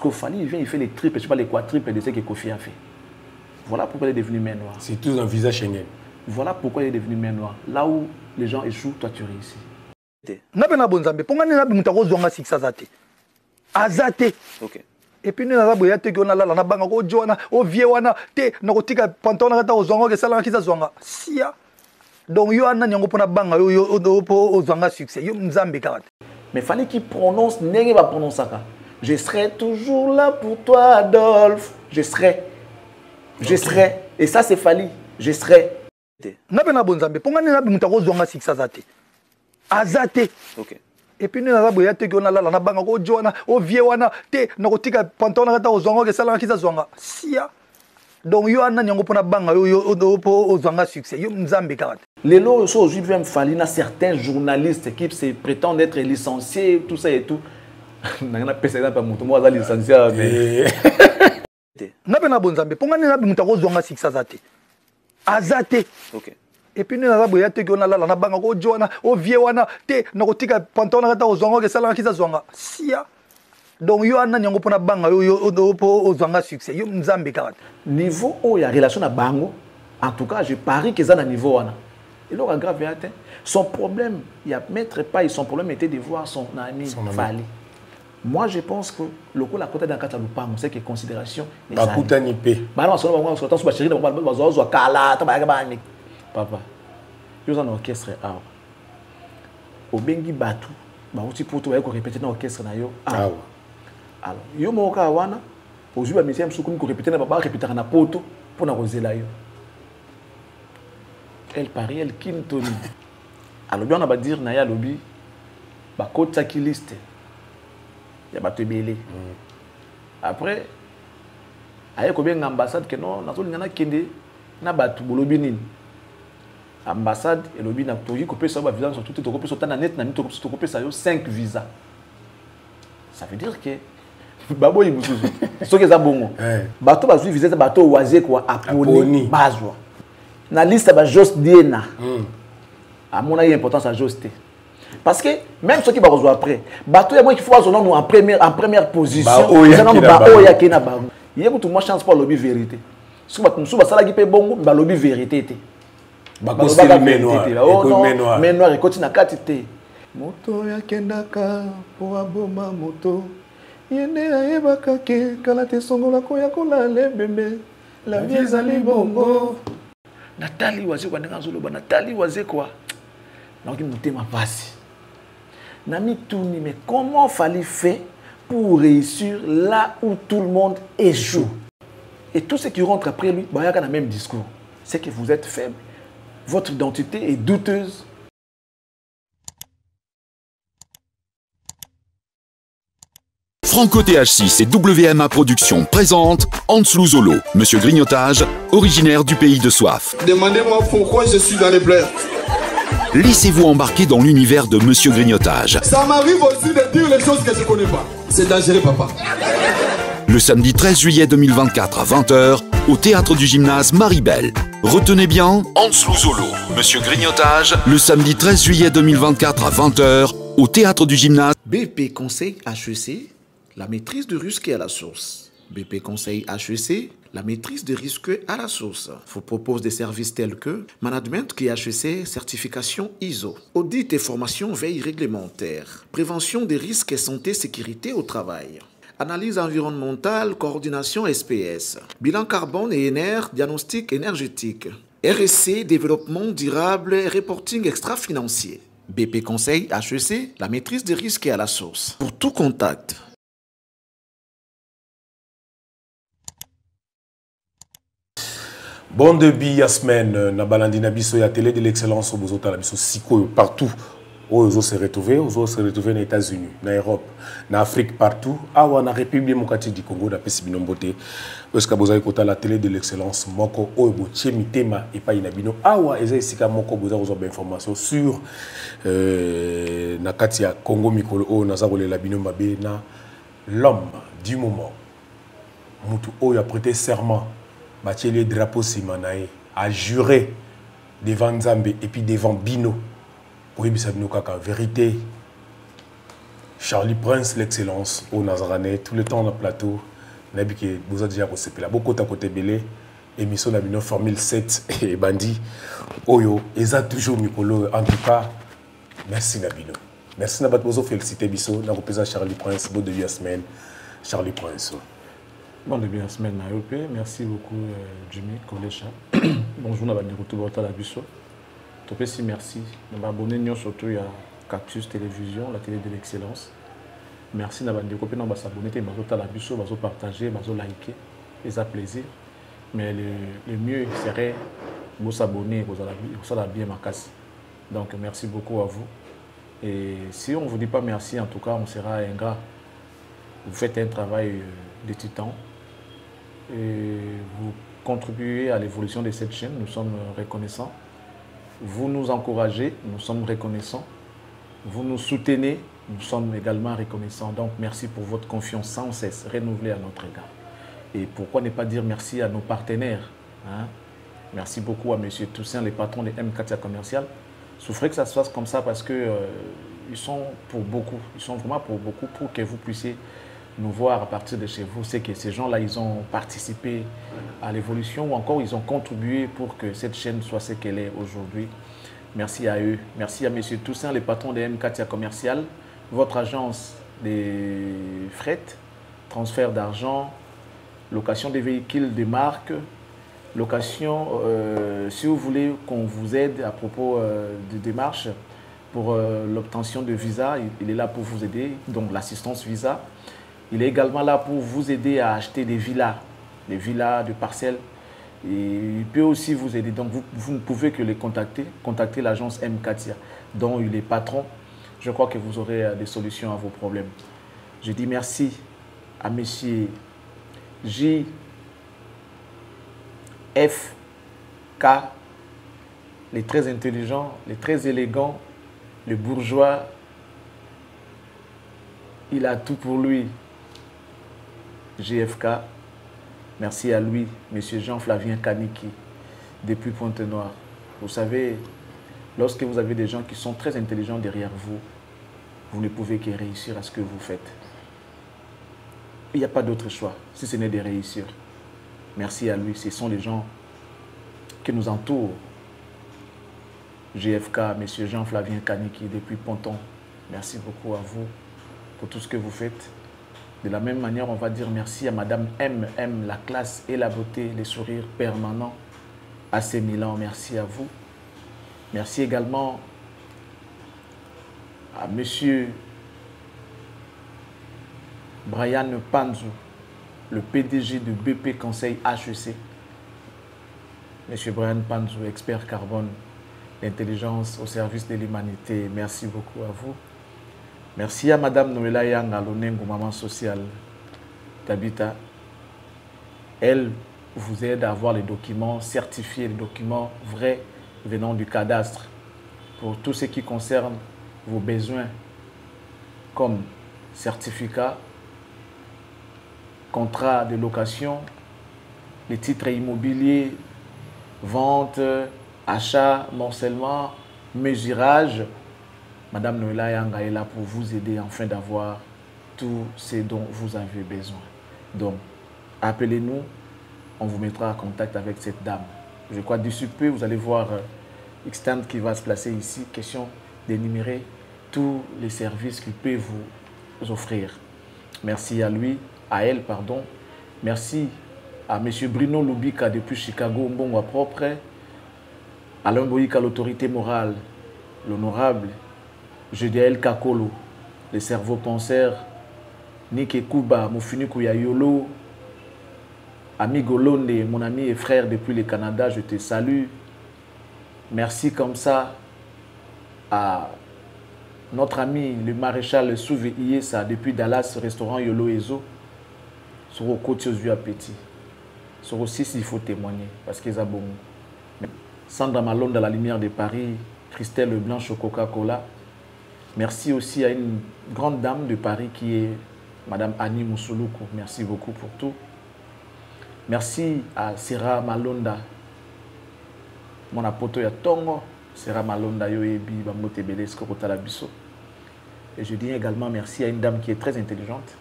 qu'au Fali, il vient, il fait les triples, je sais pas les quadruples de ce que Kofi a fait. Voilà pourquoi il est devenu main noire. C'est tout un visage Schengen. Voilà pourquoi il est devenu main noire. Là où les gens échouent, toi tu réussis. Nabena bonzambe, ponga ni nabi mutako zonga siksa zate. Azate. Ok. Et puis nous avons boya te gona la na banga ko jona o viewana te na kotika pantona kata ozonga ke sala kiza zonga. Sia. Donc yo ana nyango pona banga yo po ozonga succès. Yo nzambe karate. Mais il fallait qu'il prononce, n'est pas prononcer ça. Je serai toujours là pour toi, Adolphe. Je serai. Je serai. Et ça, c'est Fali. Je serai. Nabena bonzambe, ponga ni nabi mutako zonga siksa zate. Azate. Ok. Et puis nous avons boya te gona la na banga ko jona o viewana te na kotika pantona kata ozonga ke sala kiza zonga. Sia. Donc yo ana nyango pona banga yo po ozonga succès. Yo nzambe karate. Les lots aujourd'hui même Fali, na certains journalistes qui se prétendent être licenciés, tout ça et tout. Nangana pesa na pa mutu mo azali licencié mais Nabena bonzambe, ponga ni nabi mutako zonga siksa zate. Azate. OK. Et puis nous avons boya te gona la na banga ko jona o viewana te na kotika pantona kata ozonga ke sala kiza zonga. Sia. Donc yo ana nyango pona banga yo po ozonga succès. Yo nzambe karate. Niveau où il y a relation na bango, en tout cas, je parie que ça na niveau wana. Il aura grave atteint. Son problème, il y a maître pas, son problème était de voir son ami Fali. Moi, je pense que le coup la côté d'un kata lupango, c'est que considération. Bakuta ni pe. Bah non, on se retrouve chérie, on va kala, papa. Yo un orchestre ah. Au bengi batu, ba uti poto ba ko répéter dans orchestre na yo. Ah. Alors, yo moka wana, aujourd'hui ba monsieur msuku ko répéter na ba répéter na poto pour na kozela yo. Elle parie, elle kintoni. Alors bien on va dire na ya lobby ba kota ki liste. Ya ba te belé. Après aye ko bien ambassade que non na zo ngana kende na batu bolobi nini. Ambassade et lobby na toki ko pesa ba visa sur tout to ko pesa na net na mi to ko pesa yo 5 visas. Ça veut dire que babo yibusuzu. Soki za bongo. Bato ba visa bato oaze quoi aponi bazwa. Na liste ba Jos Diena. À mon avis importance à Joste. Parce que même ceux qui va rejoindre après, bateau et moi qui faut son nom en première position. Ça non ba oya kena ba. Il y a beaucoup de chance pour lobby vérité. Si ba tumsu ba sala ki pe bongo ba lobby vérité té. Ba ko c'est le noir. Mais noir et continue à katité. Moto ya kendaka po aboma moto. Yene ayebaka ke kala te songola ko ya kolale bébé. La vie ezali bongo. Nathalie Wazé quoi Nathalie Wazé quoi donc il montait ma passe Nami Touni mais comment fallait faire pour réussir là où tout le monde échoue et tous ceux qui rentrent après lui il y a le même discours c'est que vous êtes faible votre identité est douteuse. Franco TH6 et WMA Productions présentent Anslou Zolo, Monsieur Grignotage, originaire du pays de Soif. Demandez-moi pourquoi je suis dans les pleurs. Laissez-vous embarquer dans l'univers de Monsieur Grignotage. Ça m'arrive aussi de dire les choses que je ne connais pas. C'est dangereux, papa. Le samedi 13 juillet 2024 à 20h, au théâtre du gymnase Maribel. Retenez bien, Anslou Zolo, Monsieur Grignotage, le samedi 13 juillet 2024 à 20h, au théâtre du gymnase. BP Conseil HEC. La maîtrise de risque à la source. BP Conseil HEC, la maîtrise de risque à la source. Vous propose des services tels que Management qui HEC, certification ISO, audit et formation veille réglementaire, prévention des risques et santé sécurité au travail, analyse environnementale, coordination SPS, bilan carbone et NR, diagnostic énergétique, RSC, développement durable et reporting extra-financier. BP Conseil HEC, la maîtrise des risques à la source. Pour tout contact. Bon début la semaine, na balandi na biso ya télé de l'excellence au bozota la biso siko partout. Aux se retrouver aux États-Unis, en Europe, en Afrique partout, en République démocratique du Congo, dans le Binombote, parce que vous avez la télé de l'excellence, moko oebotie mitema et pas inabino. Awa eza isika moko vous avez information sur na katia Congo mikolo o na zagole la bino mabe na l'homme du moment. Mutu o a prêté serment. Bâtir les drapeaux Simanae a juré devant Nzambe et puis devant Bino pour y bino kaka vérité Charlie Prince, l'excellence, au Nazaranais, tout le temps dans le plateau. Nabiki, vous avez déjà reçu là. Beaucoup à côté belé. Émission d'Abino Formule 7 et Bandi. Oyo, et ça toujours Mikolo. En tout cas, merci Nabino. Merci Nabat Bozo, félicité Bisso. N'a représenté Charlie Prince, bon début de la semaine. Charlie Prince. Bon début de la semaine, Nayope. Merci beaucoup, Jimmy Kolecha. Bonjour, Nabat Nikoto la Bisso. Topesi, merci. Nabat Bonne, surtout, il y a Cactus Télévision, la télé de l'excellence. Merci Nabat Nikoto, Nabat s'abonner, Nabat la Bisso, Nabat partager, Nabat liker. Et ça plaisir. Mais le mieux serait de s'abonner, vous allez bien ma casse. Donc merci beaucoup à vous. Et si on ne vous dit pas merci, en tout cas, on sera ingrat. Vous faites un travail de titan et vous contribuez à l'évolution de cette chaîne. Nous sommes reconnaissants. Vous nous encouragez, nous sommes reconnaissants. Vous nous soutenez, nous sommes également reconnaissants. Donc merci pour votre confiance sans cesse renouvelée à notre égard. Et pourquoi ne pas dire merci à nos partenaires, hein? Merci beaucoup à M. Toussaint, les patrons de M4 Commercial. Souffrez que ça se fasse comme ça parce que ils sont pour beaucoup. Ils sont vraiment pour beaucoup pour que vous puissiez nous voir à partir de chez vous. C'est que ces gens-là, ils ont participé à l'évolution ou encore ils ont contribué pour que cette chaîne soit ce qu'elle est aujourd'hui. Merci à eux. Merci à M. Toussaint, les patrons de M4 Commercial, votre agence des fret, transfert d'argent, location des véhicules de marque, location, si vous voulez qu'on vous aide à propos de démarches pour l'obtention de visa, il est là pour vous aider, donc l'assistance visa. Il est également là pour vous aider à acheter des villas de parcelles. Et il peut aussi vous aider, donc vous ne pouvez que les contacter l'agence M4 dont il est patron. Je crois que vous aurez des solutions à vos problèmes. Je dis merci à messieurs J, F, K, les très intelligents, les très élégants, le bourgeois, il a tout pour lui. JFK, merci à lui, M. Jean-Flavien Kaniki, depuis Pointe-Noire. Vous savez, lorsque vous avez des gens qui sont très intelligents derrière vous, vous ne pouvez que réussir à ce que vous faites. Il n'y a pas d'autre choix, si ce n'est de réussir. Merci à lui, ce sont les gens qui nous entourent. GFK, M. Jean-Flavien Kaniki, depuis Ponton, merci beaucoup à vous pour tout ce que vous faites. De la même manière, on va dire merci à Madame M, la classe et la beauté, les sourires permanents. AC Milan, merci à vous. Merci également à Monsieur Brian Panzou, le PDG de BP Conseil HEC. Monsieur Brian Panzou, expert carbone, l'intelligence au service de l'humanité. Merci beaucoup à vous. Merci à Madame Noëlla Yang Alonengo, maman sociale d'Habitat. Elle vous aide à avoir les documents certifiés, les documents vrais venant du cadastre pour tout ce qui concerne vos besoins comme certificat, contrat de location, les titres immobiliers, vente, achat, morcellement, mesurage. Madame Noëlla Yanga est là pour vous aider afin d'avoir tout ce dont vous avez besoin. Donc, appelez-nous, on vous mettra en contact avec cette dame. Je crois d'ici peu, vous allez voir Xtend qui va se placer ici. Question d'énumérer tous les services qu'il peut vous offrir. Merci à lui, à elle, pardon. Merci à M. Bruno Lubika depuis Chicago, Mbongwa propre. Alain Boïka, l'autorité morale, l'honorable Judiael Kakolo, le cerveau penseur, Nike Kuba, Mufuni Yolo, ami Golonde, mon ami et frère depuis le Canada, je te salue. Merci comme ça à notre ami le maréchal Souvé Iesa depuis Dallas, restaurant Yolo Ezo, sur le côté aux yeux appétit. Sur aussi il faut témoigner, parce qu'ils ont bon. Sandra Malone dans la lumière de Paris, Christelle Blanche au Coca-Cola. Merci aussi à une grande dame de Paris qui est Madame Annie Moussouloukou. Merci beaucoup pour tout. Merci à Sarah Malonda. Mon apoto ya tongo. Sarah Malonda yo ebi bamote belesko kotala biso. Et je dis également merci à une dame qui est très intelligente.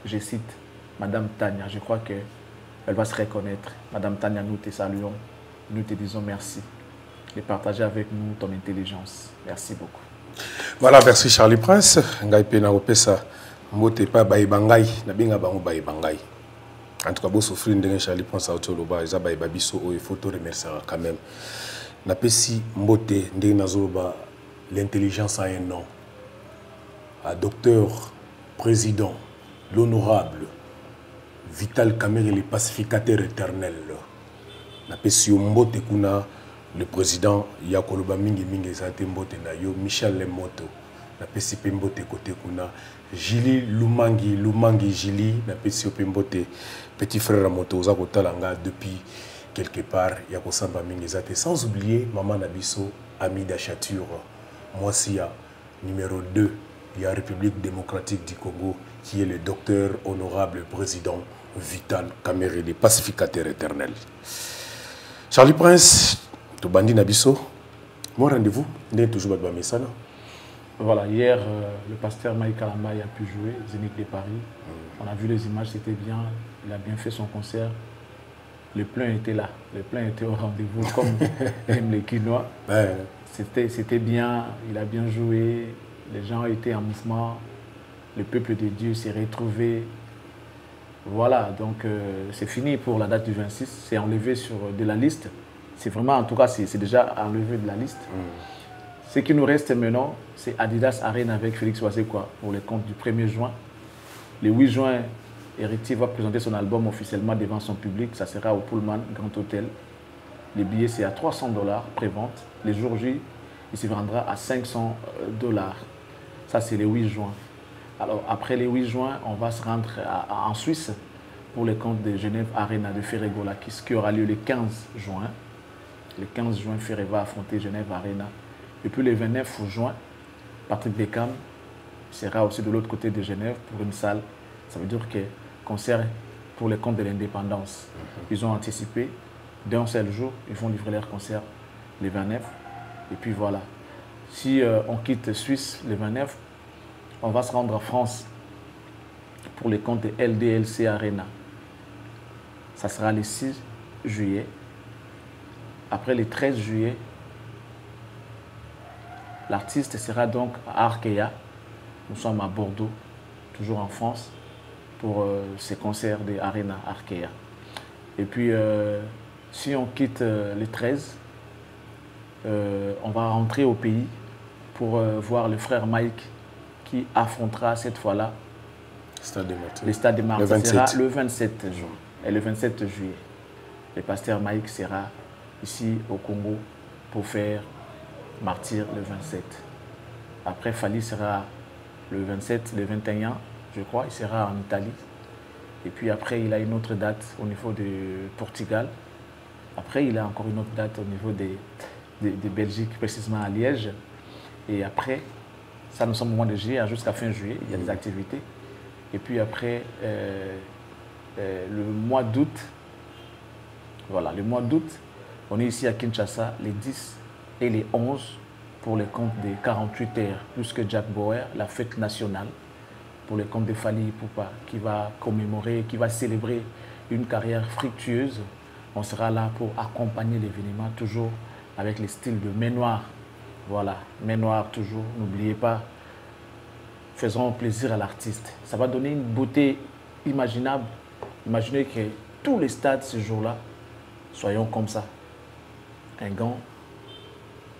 Je cite Madame Tania. Je crois qu'elle va se reconnaître. Madame Tania, nous te saluons. Nous te disons merci de partager avec nous ton intelligence. Merci beaucoup. Voilà, merci Charlie Prince. Ngai pena opesa mbote pa bayibangai na binga bango bayibangai. En tout cas, vous souffrez de Charlie Prince à Otoloba, ils ont babiso il faut te remercier quand même. Na pesi mbote ndenge nazoloba l'intelligence a un nom. À docteur, président, l'honorable Vital Kamerhe, le pacificateur éternel. Na pesi mbote kuna le président Yakoloba mingi mingi zate mbote na yo Michel Lemoto. Na pesi mbote côté kuna Jili Lumangi Jili na pesi mbote petit frère Moto za kotalanga depuis quelque part yakosamba mingi zate, sans oublier maman Nabiso Amida Chature Moissia numéro 2 de la République démocratique du Congo, qui est le docteur honorable président Vital Kamerhe, le pacificateur éternel. Charlie Prince, to bandi Nabiso, mon rendez-vous, n'est toujours pas de ça. Voilà, hier, le pasteur Mike Kalambaye a pu jouer, Zénith de Paris. On a vu les images, c'était bien, il a bien fait son concert. Le plein était là, le plein était au rendez-vous, comme aiment les Quinois. Ouais. C'était bien, il a bien joué, les gens étaient en mouvement, le peuple de Dieu s'est retrouvé. Voilà, donc c'est fini pour la date du 26, c'est enlevé de la liste. C'est vraiment, en tout cas, c'est déjà enlevé de la liste. Ce qui nous reste maintenant, c'est Adidas Arena avec Félix Wasekwa pour les comptes du 1er juin. Le 8 juin, Héritier va présenter son album officiellement devant son public. Ça sera au Pullman Grand Hotel. Les billets, c'est à $300 pré-vente. Les jours J, il se vendra à $500. Ça, c'est le 8 juin. Alors, après le 8 juin, on va se rendre en Suisse pour les comptes de Genève Arena de Ferré-Golakis, qui aura lieu le 15 juin. Le 15 juin, Ferré va affronter Genève Arena. Et puis le 29 juin, Patrick Beckham sera aussi de l'autre côté de Genève pour une salle. Ça veut dire que concert pour les comptes de l'indépendance. Ils ont anticipé d'un seul jour, ils vont livrer leur concert le 29. Et puis voilà. Si on quitte Suisse le 29, on va se rendre en France pour les comptes de LDLC Arena. Ça sera le 6 juillet. Après le 13 juillet, l'artiste sera donc à Arkea. Nous sommes à Bordeaux, toujours en France, pour ces concerts de Arena Arkea. Et puis, si on quitte le 13, on va rentrer au pays pour voir le frère Mike qui affrontera cette fois-là le Stade de Martyrs. Ce sera le 27 juin et le 27 juillet. Le pasteur Mike sera ici au Congo pour faire Martyr le 27. Après, Fali sera le 27, le 21, je crois, il sera en Italie. Et puis après, il a une autre date au niveau de Portugal. Après, il a encore une autre date au niveau de Belgique, précisément à Liège. Et après, ça nous sommes au mois de juillet, jusqu'à fin juillet, il y a des activités. Et puis après, le mois d'août, voilà, le mois d'août, on est ici à Kinshasa, les 10 et les 11 pour les comptes des 48 heures, plus que Jack Bauer, la fête nationale, pour les comptes de Fali Ipupa, qui va commémorer, qui va célébrer une carrière fructueuse. On sera là pour accompagner l'événement, toujours avec le style de main noire. Voilà, main noire toujours, n'oubliez pas, faisons plaisir à l'artiste. Ça va donner une beauté imaginable. Imaginez que tous les stades ce jour-là, soyons comme ça. Un gant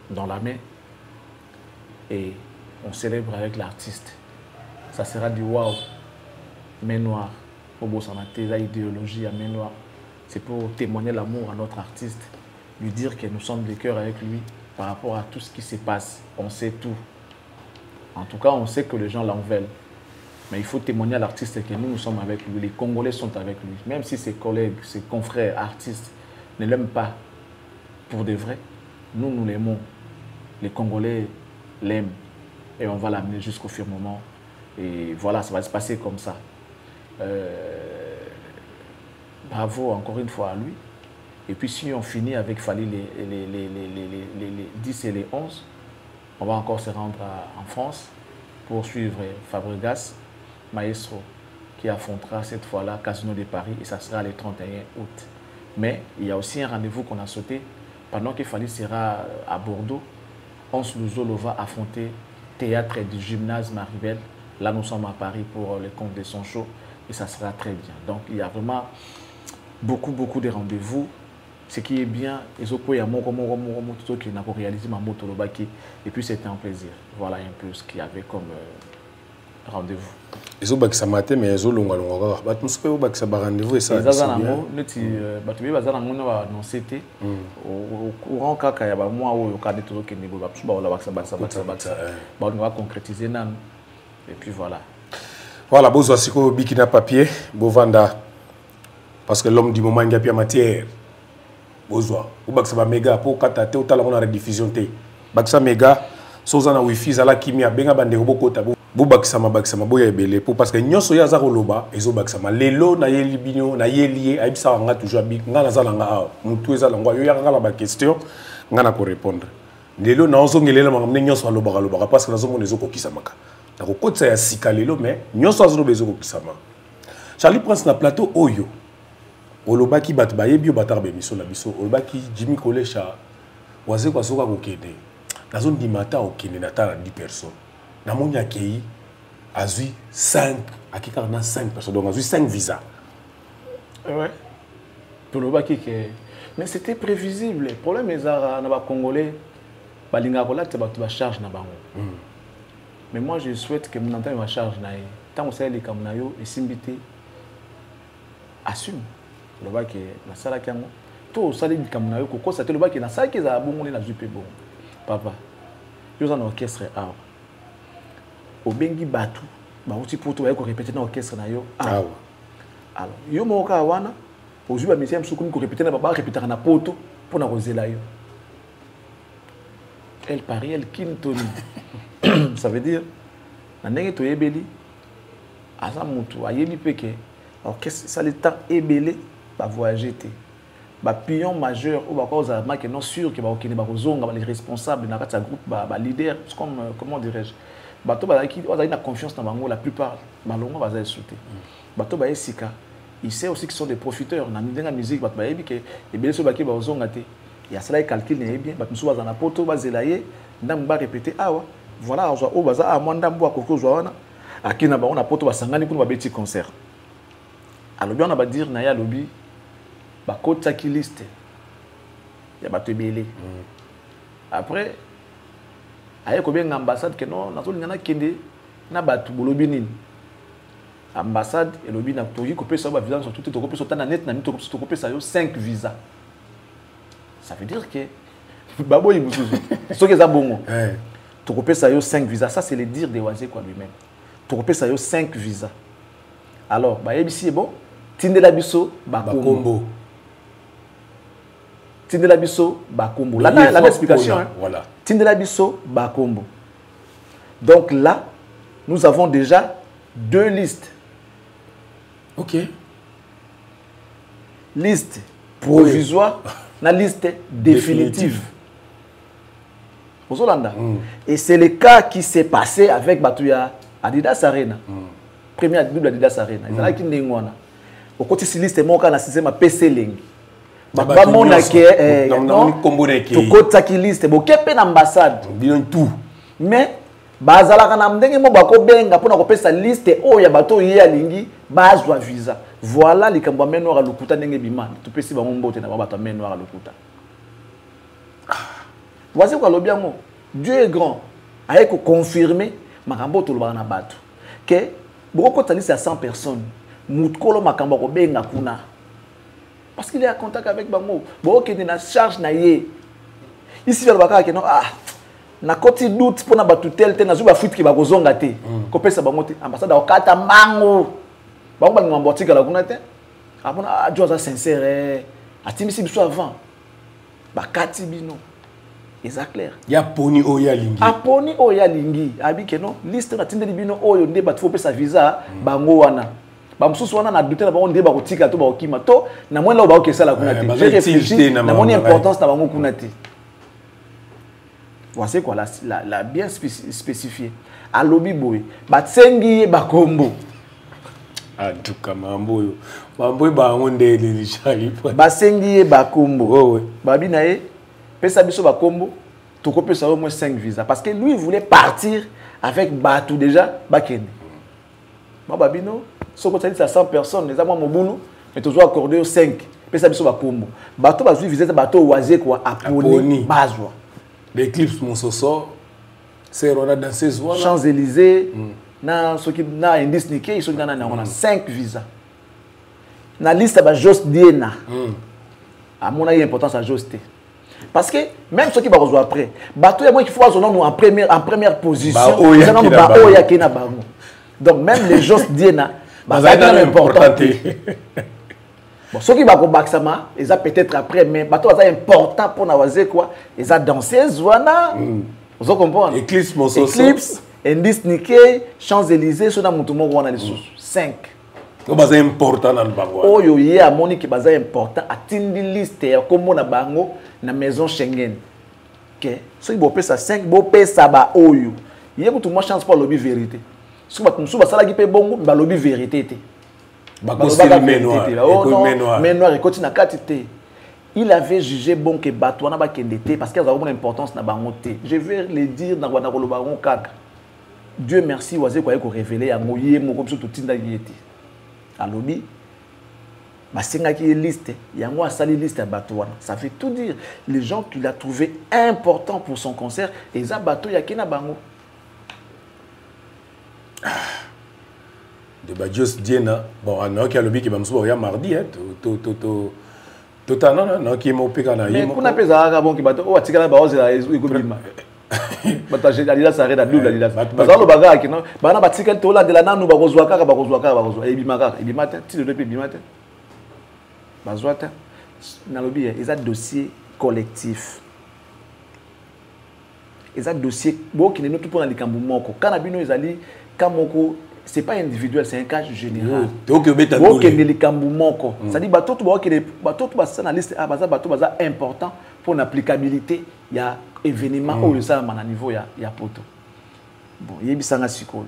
dans la main et on célèbre avec l'artiste. Ça sera du waouh, main noire. Pour la idéologie à main noire, c'est pour témoigner l'amour à notre artiste, lui dire que nous sommes de cœur avec lui par rapport à tout ce qui se passe. On sait tout. En tout cas, on sait que les gens l'en veulent. Mais il faut témoigner à l'artiste que nous sommes avec lui. Les Congolais sont avec lui. Même si ses collègues, ses confrères, artistes ne l'aiment pas pour de vrai, nous l'aimons. Les Congolais l'aiment. Et on va l'amener jusqu'au firmament. Et voilà, ça va se passer comme ça. Bravo encore une fois à lui. Et puis si on finit avec Fali les 10 et les 11, on va encore se rendre en France pour suivre Fabregas Maestro qui affrontera cette fois-là Casino de Paris et ça sera le 31 août. Mais il y a aussi un rendez-vous qu'on a sauté pendant que Fali sera à Bordeaux. Hans Luzolo va affronter Théâtre du Gymnase Maribel. Là, nous sommes à Paris pour le compte de son show et ça sera très bien. Donc, il y a vraiment beaucoup de rendez-vous. Ce qui est bien, ils ont réalisé ma moto et puis c'était un plaisir. Voilà un peu ce qu'il y avait comme rendez-vous. Ils ont bakisa matin mais ils ont longa. Bah tu sais pas bakisa rendez-vous et ça. Ils ont annoncé au courant kaka ya ba mois au cadre tout que niveau ba la bakisa. On va concrétiser nan et puis voilà. Voilà, besoin siko bikina papier, bovanda parce que l'homme du moment il y a plus matière. Besoin. Ou bakisa ba méga pour katate au tala on a rediffusion té. Bakisa méga sozana wifi zala kimia benga bande robokota. Bakisama boya ebele pour parce que nyonso ya za koloba ezo bakisama lelo na yeli bino na yeli aibisa nga toujours bi nga na zala nga mutu eza langwa yo ya nga la ba question nga na ko répondre lelo na ozongelela mangamne nyonso aloba parce que nazo mona ezo kokisamaka na ko kotsa ya sika lelo mais nyonso azo bezo kokisama Charlie Prince na plateau oyo olobaki bat bayebi batar be miso na biso olobaki Jimmy Kolesha waze kwa soka kokende nazo ndimata okende na tala 10 personnes. Na mon accueilli a eu 5 personnes, donc a eu 5 visas. Ouais. Pour le baki mais c'était prévisible. Le problème est que les Congolais, ils charge na bango. Mais moi je souhaite que mon entend ma charge na tant que ça les kamnayo et simbité assume. Le baki na sala kango. Tout ça les kamnayo ko ça te le baki na sala ki za bongo na jupe bon. Papa. Yo en orchestre art. Au bengi batu ba uti poto ba ko répéter na orchestre na yo alors yo moka wana ozu ba misiam suku ko répéter na ba répéter na poto pour na rozela yo elle parie elle kintoni ça veut dire na ndenge to yebeli asa mutu ayebi peke orchestre ça le temps ebele ba voyager té ba pion majeur ou ba cause ma que non sûr que ba okene ba kozonga ba les responsables na kata groupe ba leader comme comment dirais-je bato bazaki na confiance dans bango la plupart balongo bazali sauter bato ba esika il sait aussi qu'ils sont des profiteurs na ndenga musique bato ba yebi ke ebele so baki ba ozonga te ya cela calcul ne bien bato so bazana poto bazelaye ndam ba répéter awa voilà o baza a mwanda mbo akoko zwa wana akina ba on a poto basangani kuna ba beti concert alors bien on va dire na ya lobby ba kotaki liste ya bato ebele après aye ko benga ambassade que non nazo lingana kende na batu bolobi nini ambassade et lobi na toyi ko pesa ba visa sur tout to ko pesa na net na mito ko pesa yo 5 visas ça veut dire que babo ibusuzu so que za bongo to ko pesa yo 5 visas ça c'est le dire de Wazé quoi lui-même to ko pesa yo 5 visas alors ba yebisi e bon tindela biso ba kombo tindela biso ba kombo la explication hein? Voilà. Tindela biso Bakombo. Donc là, nous avons déjà 2 listes. OK. Liste provisoire, la liste définitive. Et c'est le cas qui s'est passé avec Batouya Adidas Arena. Première double Adidas Arena. Ils ont qui n'engwana. Au côté de liste mon cas na système PC Ling. Ba mona ke non to kota ki liste bo kepe na ambassade bien tout mais bazala kana ndenge mo bako benga pona ko pesa liste o ya bato ye alingi bazwa visa voilà likambo meno ra lokuta ndenge bimana to pesi ba mbote na bato meno ra lokuta voici quoi lo bien mo Dieu est grand aye ko confirmer makambo to lo bana bato que boko kota liste à 100 personnes mutkolo makambo ko benga kuna. Parce qu'il est en contact avec Bango. Bon, qui est en charge na ye. Ici, il va que non na koti doute pour na batu tel na zuba fuite ki ba kozonga te. Ko pesa bango te ambassade o kata mango. Bango ba ngamboti kala kuna te. Apona Joza sincère atimisi biso avant. Ba kati bino. Eza clair. Ya poni oya lingi. Aponi oya lingi. Abi ke non liste na tindeli bino oyo nde batu fo pesa visa bango wana. Bamsusu wana na douter na bango nde ba kotika to ba okima to na mwana ba okesala kuna te. J'ai réfléchi na mon importance na bango kuna te. voici quoi la bien spécifié à lobby boy batsengi bakombo en tout cas mambo ba onde les chali basengi bakombo babi nae pesa biso bakombo to ko pesa au moins 5 visas parce que lui il voulait partir avec batou déjà bakende moi babino soko tali ça 100 personnes les amwa mobulu mais toujours accordé aux 5 pesa biso bakombo bato bazui visa bato oaze quoi aponi bazwa l'éclipse mon soso c'est on a dansé soir Champs-Élysées na soki na indice niké ils sont dans na 5 visas na liste ba Jos Diena à mon avis importance à Jos parce que même ceux qui va rejoindre après bateau il faut avoir nous en première position donc même les Jos Diena c'est important bon ceux qui va combattre ça ils a peut-être après mais bateau c'est important pour nawaze quoi ils a dansé zwana vous comprenez Eclipse indice niké Champs-Élysées sur na mutu moko wana les 5 c'est important dans le bango oyo ye a moni ki baza important atindi liste ya kombo na bango na maison Schengen que so bo pesa 5 bo pesa ba oyo ye ko tout moi chance pour lobby vérité so ba tumsu ba sala ki pe bongo ba lobby vérité te ba ko sel menoir menoir et continue na katité il avait jugé bon que bato na ba kendete parce qu'il y a une importance na bango te je vais le dire dans wana ko lo bango kaka Dieu merci waze ko révéler ya moye moko biso to tinda yete à lobby basenga qui est liste yango asali liste à Batouana ça veut tout dire les gens qu'il a trouvé important pour son concert et za bateau ya kena bango de Badios Diena bon non qui a lobby qui va me ya mardi hein totana non qui mo pika na yimo kuna pesa ka bon ki bateau o atikala ba ozela ikobima bataje alila ça reda double alila bazalo baga ki non bana batikala to la de la nanu bakozwa kaka ebima kaka ebima te ti de ebima te bazwa te na lobby ils a dossier collectif ils a dossier bo ki ne tout pour na likambu moko kana bino ezali kamoko c'est pas individuel c'est un cas général donc beta bo ki ne likambu moko ça dit bato to ba na liste baza bato baza important pour l'applicabilité il y a événement au ça à niveau ya poto bon yebisanga sikolo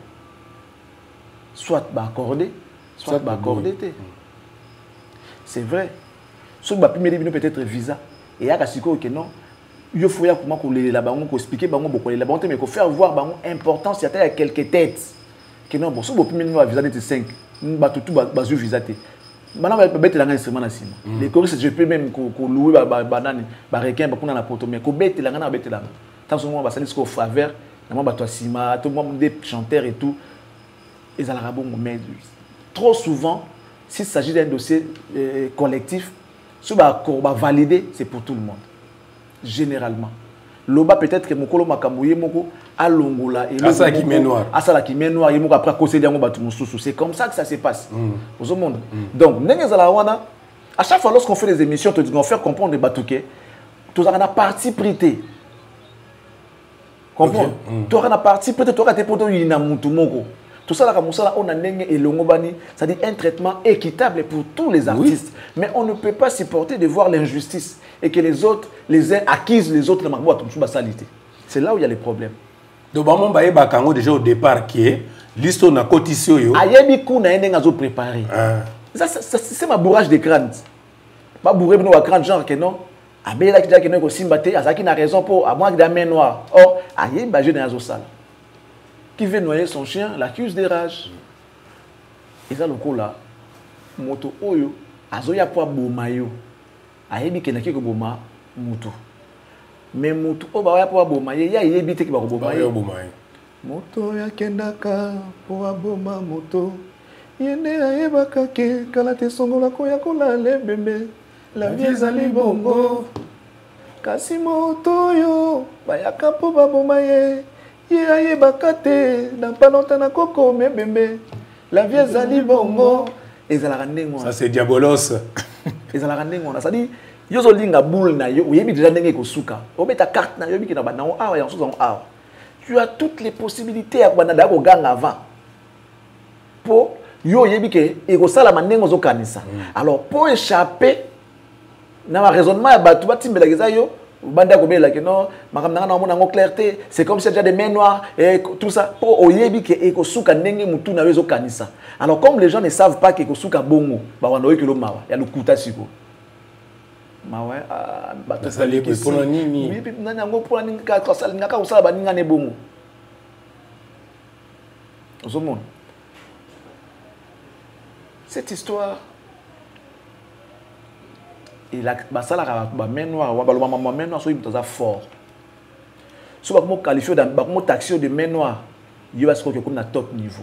soit ba accordé soit ba accordé te c'est vrai ce que peut-être visa et ya kasiko que non il faut ya comment ko la bango ko expliquer bango beaucoup la bango mais ko faire voir bango importance il y a quelques têtes que non bon ce que premier visa de 5 ba tout bazu visa te maintenant ba bête la instrument na sima les choristes je peux même ko louer banani ba requin ba kuna na poto mais ko bête la na bête la tant ce moment ba sali ko faveur na ba to sima tout le monde des chanteurs et tout ils à la bon mais trop souvent s'il s'agit d'un dossier collectif, ce qui va valider, c'est pour tout le monde. Généralement. Loba peut-être que Mokolo Makambouye Moko à Longola et Asa qui met noir. Asa qui met noir et Moko après causer d'ango batumususu. C'est comme ça que ça se passe. Au monde. Donc, à chaque fois lorsqu'on fait des émissions, on va faire comprendre les batouké. Tout ça on a parti prité. Comprends? Tu auras parti prité, tu auras tes potos yina mutu moko. Tout ça, on a c'est-à-dire un traitement équitable pour tous les artistes. Oui. Mais on ne peut pas supporter de voir l'injustice et que les autres, les uns acquisent les autres. C'est là où il y a les problèmes. Donc, déjà au départ, qui est l'histoire de la cotisation. Préparé. C'est ma bourrage de crâne. Ma bourrage de crâne, genre que non. Abela qui dit que non, Simbate, Azaki n'a raison pour avoir des mains noires. Or, aïe, bagé dans la salle. Qui veut noyer son chien l'accuse des rages. Et ça, le coup là, moto oyo, azoya po bomayo. Ayebi kenaki ko boma moto. Mais moto o ba ya po bomaye, ya yebi te ki ba ko bomaye. Moto ya kendaka po boma moto. Yende ayebaka ke kala te songola ko ya kola lebembe. La vie ezali bongo. Kasi moto yo ba ya kapo ba bomaye. La vie ezali bongo ezalaka ndengo ça c'est diabolos ezalaka ndengo ça dit yo zo linga boule na yo oyebi déjà ndenge ko suka obeta carte na yo biki na banango awa ya nsozo awa tu as toutes les possibilités ya banada ko ganga avant po yo oyebi ke eko sala mandengo zo kanisa alors pour échapper na raisonnement ya batu batimbela keza yo Banda Gobela que non, makamna na mona clarté, c'est comme si déjà des mains noires et tout ça. Pour oyebi que ekosuka ndenge mutu na wezo kanisa. Alors comme les gens ne savent pas que ekosuka bongo, ba wanoye que lo mawa, ya lukuta siko. Mawa bato sali pour la nini. Oui, nani ngo pour la nini ka sala ngaka usala baninga ne bongo. Ozomon. Cette histoire et la basala ba main noire wa baloma main noire so ibutaza fort. So ba ko qualifier dans ba ko taxi de main noire, il va se que comme na top niveau.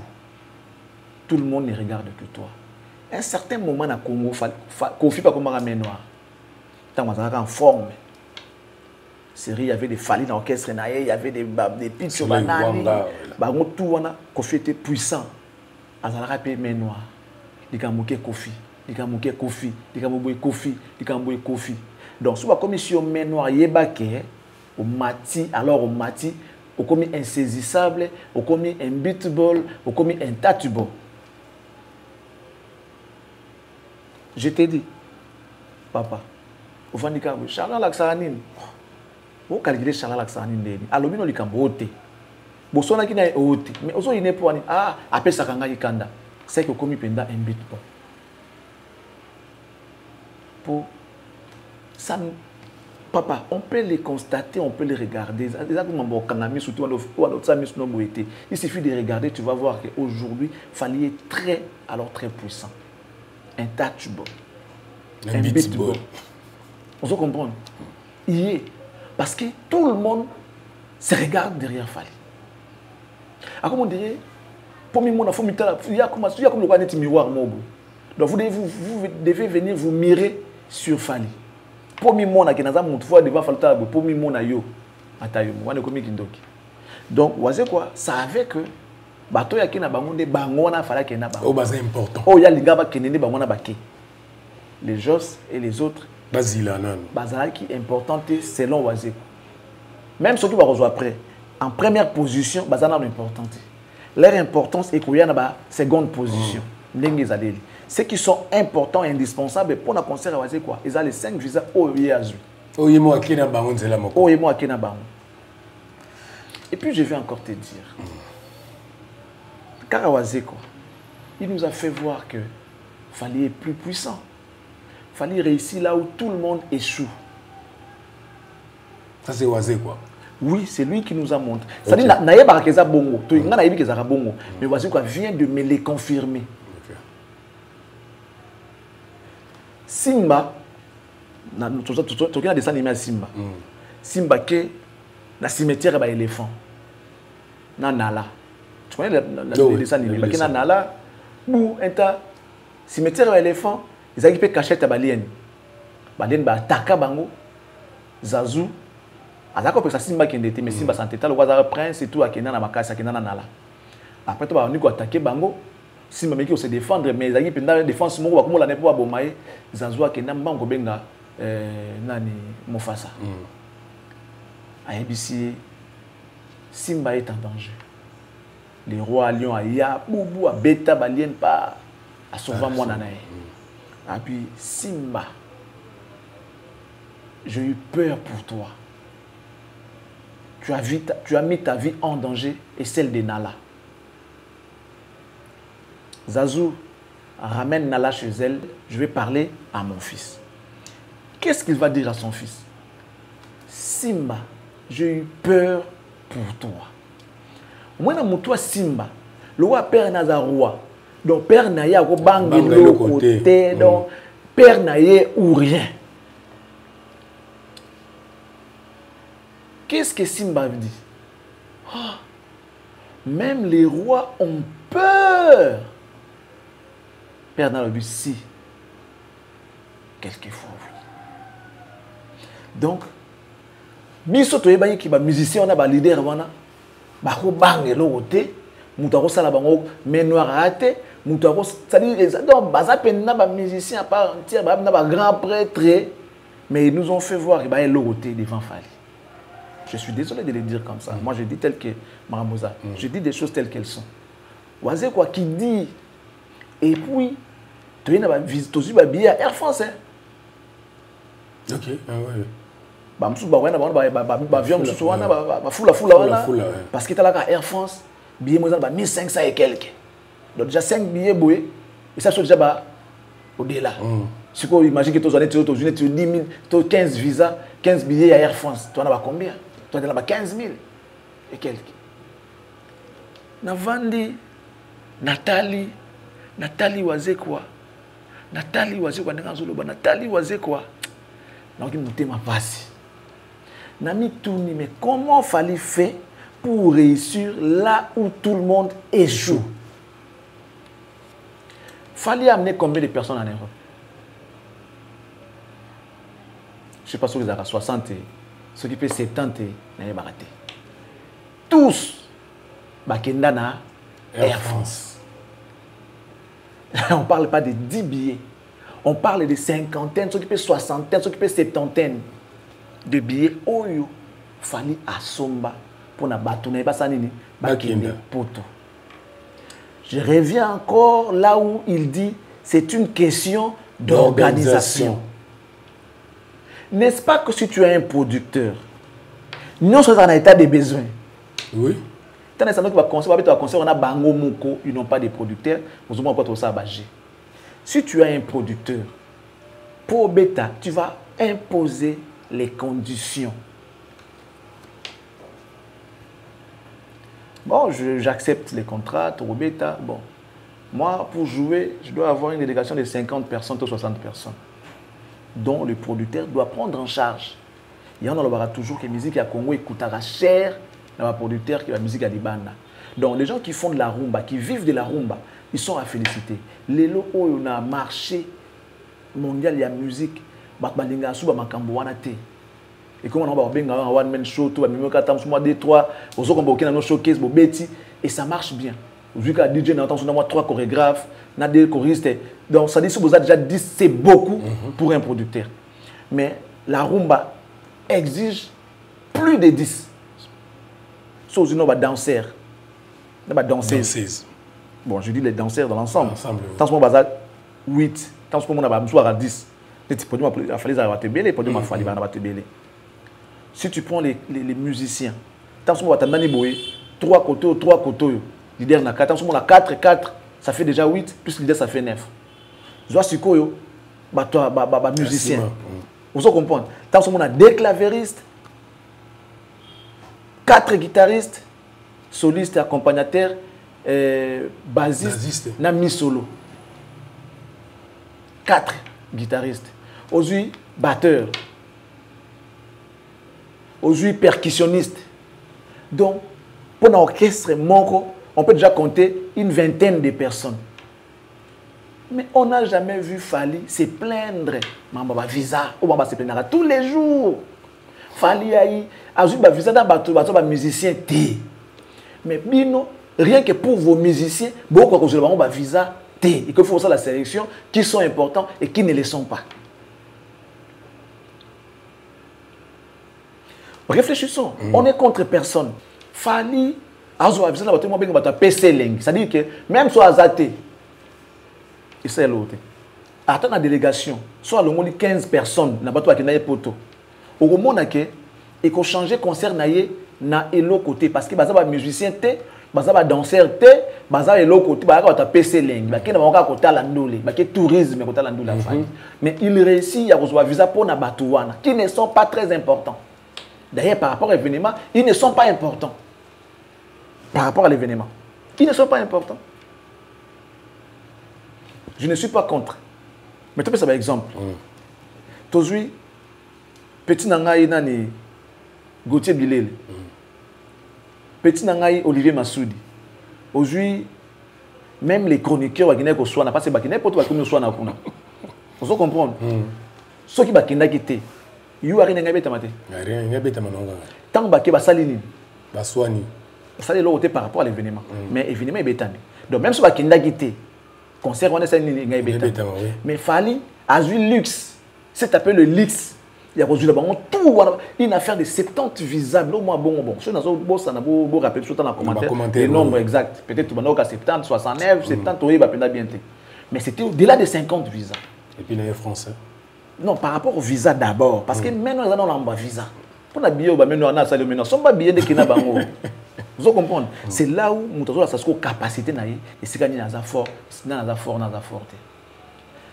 Tout le monde ne regarde que toi. À un certain moment na Congo Kofi pas comme main noire. Tant en forme. Série, il y avait des Fali dans l'orchestre, il y avait des pitchs banani. Bah tout wana Kofi était puissant. Azala pe main noire. Dikamuke Kofi, dikamuke Kofi, dikamuke Kofi, dikamuke Kofi. Donc soit comme si on main noire yebake au mati, alors au mati, au commis insaisissable, au commis unbeatable, au commis intouchable. Je t'ai dit, papa, au fond du camp, Charles Laxanine, vous calculez Charles Laxanine, alors bien on lui cambote. Bosona qui n'a haute, mais aussi il n'est pas après ça kanga ikanda, c'est que comme il penda unbeatable. Pour ça, papa, on peut les constater, on peut les regarder. Il suffit de regarder, tu vas voir qu'aujourd'hui, Fali est très, alors très puissant. Intouchable. Unbeatable. On se comprend. Il est. Parce que tout le monde se regarde derrière Fali. Alors, comme on dirait, pour moi, il y a comme le miroir. Donc, vous devez venir vous mirer sur Fali. Pour moi, qui n'a pas mon foi devant Falta, pour moi, yo. Donc, vous savez quoi? Ça avait que bateau ya kina bangonde bangona fala kena bango. Oh, c'est important. Oh, ya ligaba kenende bangona bake. Les Jos et les autres. Basila non. Bazala qui est important selon Wazeko. Même ceux qui vont rejoindre après, en première position, bazala non importante. Leur importance est qu'il y a une seconde position. Ceux qui sont importants et indispensables pour la concert à Wazeko, ils ont les 5 visas au Yazu. Oh, yemo akina bangon c'est la moko. Oh, yemo akina bangon. Et puis je vais encore te dire. Karawazeko, il nous a fait voir que Fali est plus puissant. Fali réussit là où tout le monde échoue. Ça c'est Wazé quoi. Oui, c'est lui qui nous a montré. C'est-à-dire, naïe barakeza bongo, to inga naïe kezara bongo, mais Wazeko vient de me les confirmer. Simba, tu as des animaux à Simba. Simba qui na cimetière ba éléphant. Na nala. Tu connais les dessins animés. Parce que Nala, où est un cimetière éléphant, ils ont équipé cachette à Balien. Balien va attaquer Bango, Zazu. Alors que ça Simba qui était, mais Simba santé, le roi prince et tout à Kena na Makasa, Kena na Nala. Après tu vas venir attaquer Bango, Simba mais qui se défendre, mais ils ont équipé une défense moro, comme on l'a pas bomaye, Zazu à Kena Bango benga, nani Mufasa. À ABC, Simba est en danger. Les rois lions à Ya, Boubou, à Beta, Balien, pas à sauver moi nanae. Et puis Simba, j'ai eu peur pour toi. Tu as mis ta vie en danger et celle de Nala. Zazu ramène Nala chez elle. Je vais parler à mon fils. Qu'est-ce qu'il va dire à son fils? Simba, j'ai eu peur pour toi. Moi, je suis Simba. Le roi père n'a pas roi. Donc, père n'a pas de côté. Donc, père n'a pas ou rien. Qu'est-ce que Simba dit? Oh, même les rois ont peur. Père n'a pas dit si. Quelquefois, oui. Donc, biso to yeba ki ba musicien on a ba leader wana. Ba ko bange lo côté mutu ko sala bango mais noir raté mutu ko c'est-à-dire donc baza penna ba musicien à part entière ba na ba grand prêtre mais ils nous ont fait voir ba lo côté devant Fali. Je suis désolé de le dire comme ça. Moi je dis tel que Maramosa. Je dis des choses telles qu'elles sont. Wazé quoi qui dit et puis tu na ba visite aussi ba billet Air France. OK, ah ouais. parce que tu as Air France, billet 1500 et quelques. Donc déjà 5 billets boués, et ça c'est déjà au-delà. Si tu imagines que tu as 10 000, tu as 15 visas, 15 billets à Air France, tu en as combien? Tu en as 15 000 et quelques. Navandi, Nathalie waze quoi? Nathalie waze quoi? Nathalie waze quoi? Donc il me ma passe. Nami tourni, mais comment fallait faire pour réussir là où tout le monde échoue? Fallait amener combien de personnes en Europe? Je ne sais pas si vous avez 60, ceux qui fait 70, n'ayez pas raté. Tous, Bakendana, Air France. On ne parle pas de 10 billets. On parle de cinquantaines, ceux qui paient soixantaine, ceux qui paient septantaine de billets. Oh, il fallait à Somba pour na batouna pas sanini, Bakende poto. Je reviens encore là où il dit c'est une question d'organisation. N'est-ce pas que si tu es un producteur, nous sommes en état de besoin. Oui. On a Bango Moko, ils n'ont pas de producteurs. Si tu as un producteur, pour Beta, tu vas imposer les conditions. Bon, j'accepte les contrats, pour Beta. Bon, moi, pour jouer, je dois avoir une délégation de 50 personnes ou 60 personnes, dont le producteur doit prendre en charge. Il y en a toujours que la musique à Congo coûtera cher. Un producteur qui va la musique à Libana. Donc les gens qui font de la rumba, qui vivent de la rumba, ils sont à féliciter. Les lots où on a marché mondial, il y a musique, et comment on va faire un one man show, tout deux, trois, showcase, et ça marche bien. Vu que DJ n'a entendu 3 chorégraphes, n'a des choristes. Donc ça dit que vous avez déjà dit c'est beaucoup pour un producteur. Mais la rumba exige plus de 10. Sauf que nous avons danseurs. Danseuses. Bon, je dis les danseurs dans l'ensemble. Tant que nous avons 8, tant que nous avons 10. Si tu prends les musiciens, tant que nous avons 3 côtés, leader na 4, tant que nous avons 4, ça fait déjà 8, plus leader ça fait 9. Je vois ce que les musiciens. Vous comprenez? Tant que nous avons 2 clavéristes, 4 guitaristes, solistes et accompagnateurs, bassistes, nami solo. 4 guitaristes. Aujourd'hui, batteurs. Aujourd'hui, percussionnistes. Donc, pour un orchestre, on peut déjà compter une vingtaine de personnes. Mais on n'a jamais vu Fally se plaindre. Mamba visa, ou Mamba se plaindra tous les jours. Fally aïe, ajoute visa dans bateau musicien T. Mais bino, rien que pour vos musiciens, beaucoup de choses va visa T. Il faut faire ça la sélection qui sont importants et qui ne le sont pas. Réfléchissons, on est contre personne. Fally ajoute visa dans bateau PC Leng. C'est-à-dire que même soit Azate, il sait l'autre. Attends la délégation, soit le 15 personnes dans bateau qui n'a pas poto. Au moment où il faut changer concert na l'autre côté parce que baza ba musicien té, baza ba danseur té, baza l'autre côté, baza ba PC Leng, ba qui na ba côté la ndolé, ba qui tourisme côté la ndolé. Mais il réussit à recevoir visa pour na batouana qui ne sont pas très importants. D'ailleurs par rapport à l'événement, ils ne sont pas importants. Par rapport à l'événement, ils ne sont pas importants. Je ne suis pas contre. Mais tu peux savoir exemple. Aujourd'hui, petit nangaï nani Gauthier Bilel. Petit nangaï Olivier Massoudi. Aujourd'hui, même les chroniqueurs qui n'ont soit n'a pas ces bakine pour toi comme soit n'a kuna. Vous comprenez? Ceux qui bakina quitté. You ari n'engabe tamate. Rien n'engabe tamanonga. Tant baké basalini. Baswani. Ça c'est l'autre par rapport à l'événement. Mais l'événement est bétami. Donc même si bakina quitté. Concert on est ça n'engabe. Mais Fally a eu luxe. C'est appelé le luxe. Il y a reçu tout une affaire de 70 visables au moins bon si dans boss na bo rappeler tout dans commentaire les nombres exacts peut-être tu vas 70 69 70 oui va bien. Mais c'était au-delà de 50 visas. Et puis les français Non, par rapport au visa d'abord. Parce que maintenant, ils ont un visa. Pour la billet, maintenant, on a ça, maintenant. Ce ne sont pas billets de Kina Bango. Vous comprenez? C'est là où nous avons la capacité et c'est gagné dans la force, dans la force.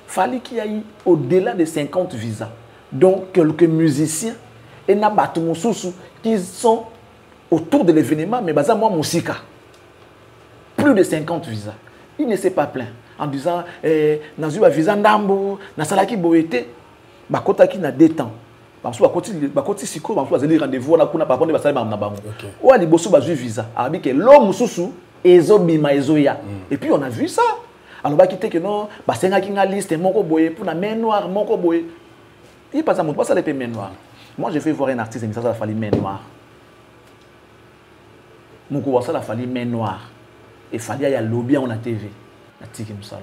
Fallait qu'il y ait au-delà de 50 visas. Donc, quelques musiciens et qui sont autour de l'événement, mais basé moi, musique. Plus de 50 visas. Il ne s'est pas plaint en disant, dans un visa ndambo, dans salaki boete, bakota qui n'a des temps. Parce que bakoti siko, parce que rendez-vous na kuna papa ne basali na bango. Ou ali bosso bazu visa. Abi que l'homme susu ezo bima ezo ya. Et puis on a vu ça. Alors ba kité que non, ba senga ki nga liste moko boye pour na main noire moko boye. Il passe à mon pas ça les main noire. Moi j'ai fait voir un artiste et ça fallait main noire. Mon ko ça la fallait main noire. Et fallait y a lobby on la TV. Na tiki musalo.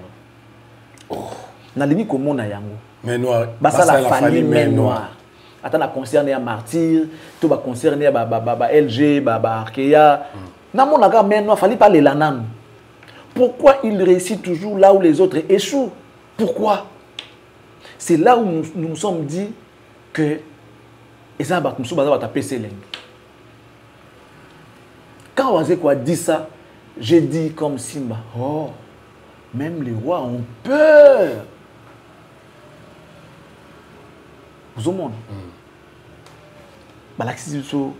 Oh, na limi ko mona yango. Main noire. Ba ça la fallait main noire. Attends, la concerne à Martyr, tout va concerner à LG, Arkea. Dans mon agar, maintenant, il fallait parler la nan. Pourquoi il réussit toujours là où les autres échouent? Pourquoi? C'est là où nous nous sommes dit que et ça va taper ses langues. Quand Wazekwa dit ça, j'ai dit comme Simba, oh, même les rois ont peur. Vous au monde. Balaxiso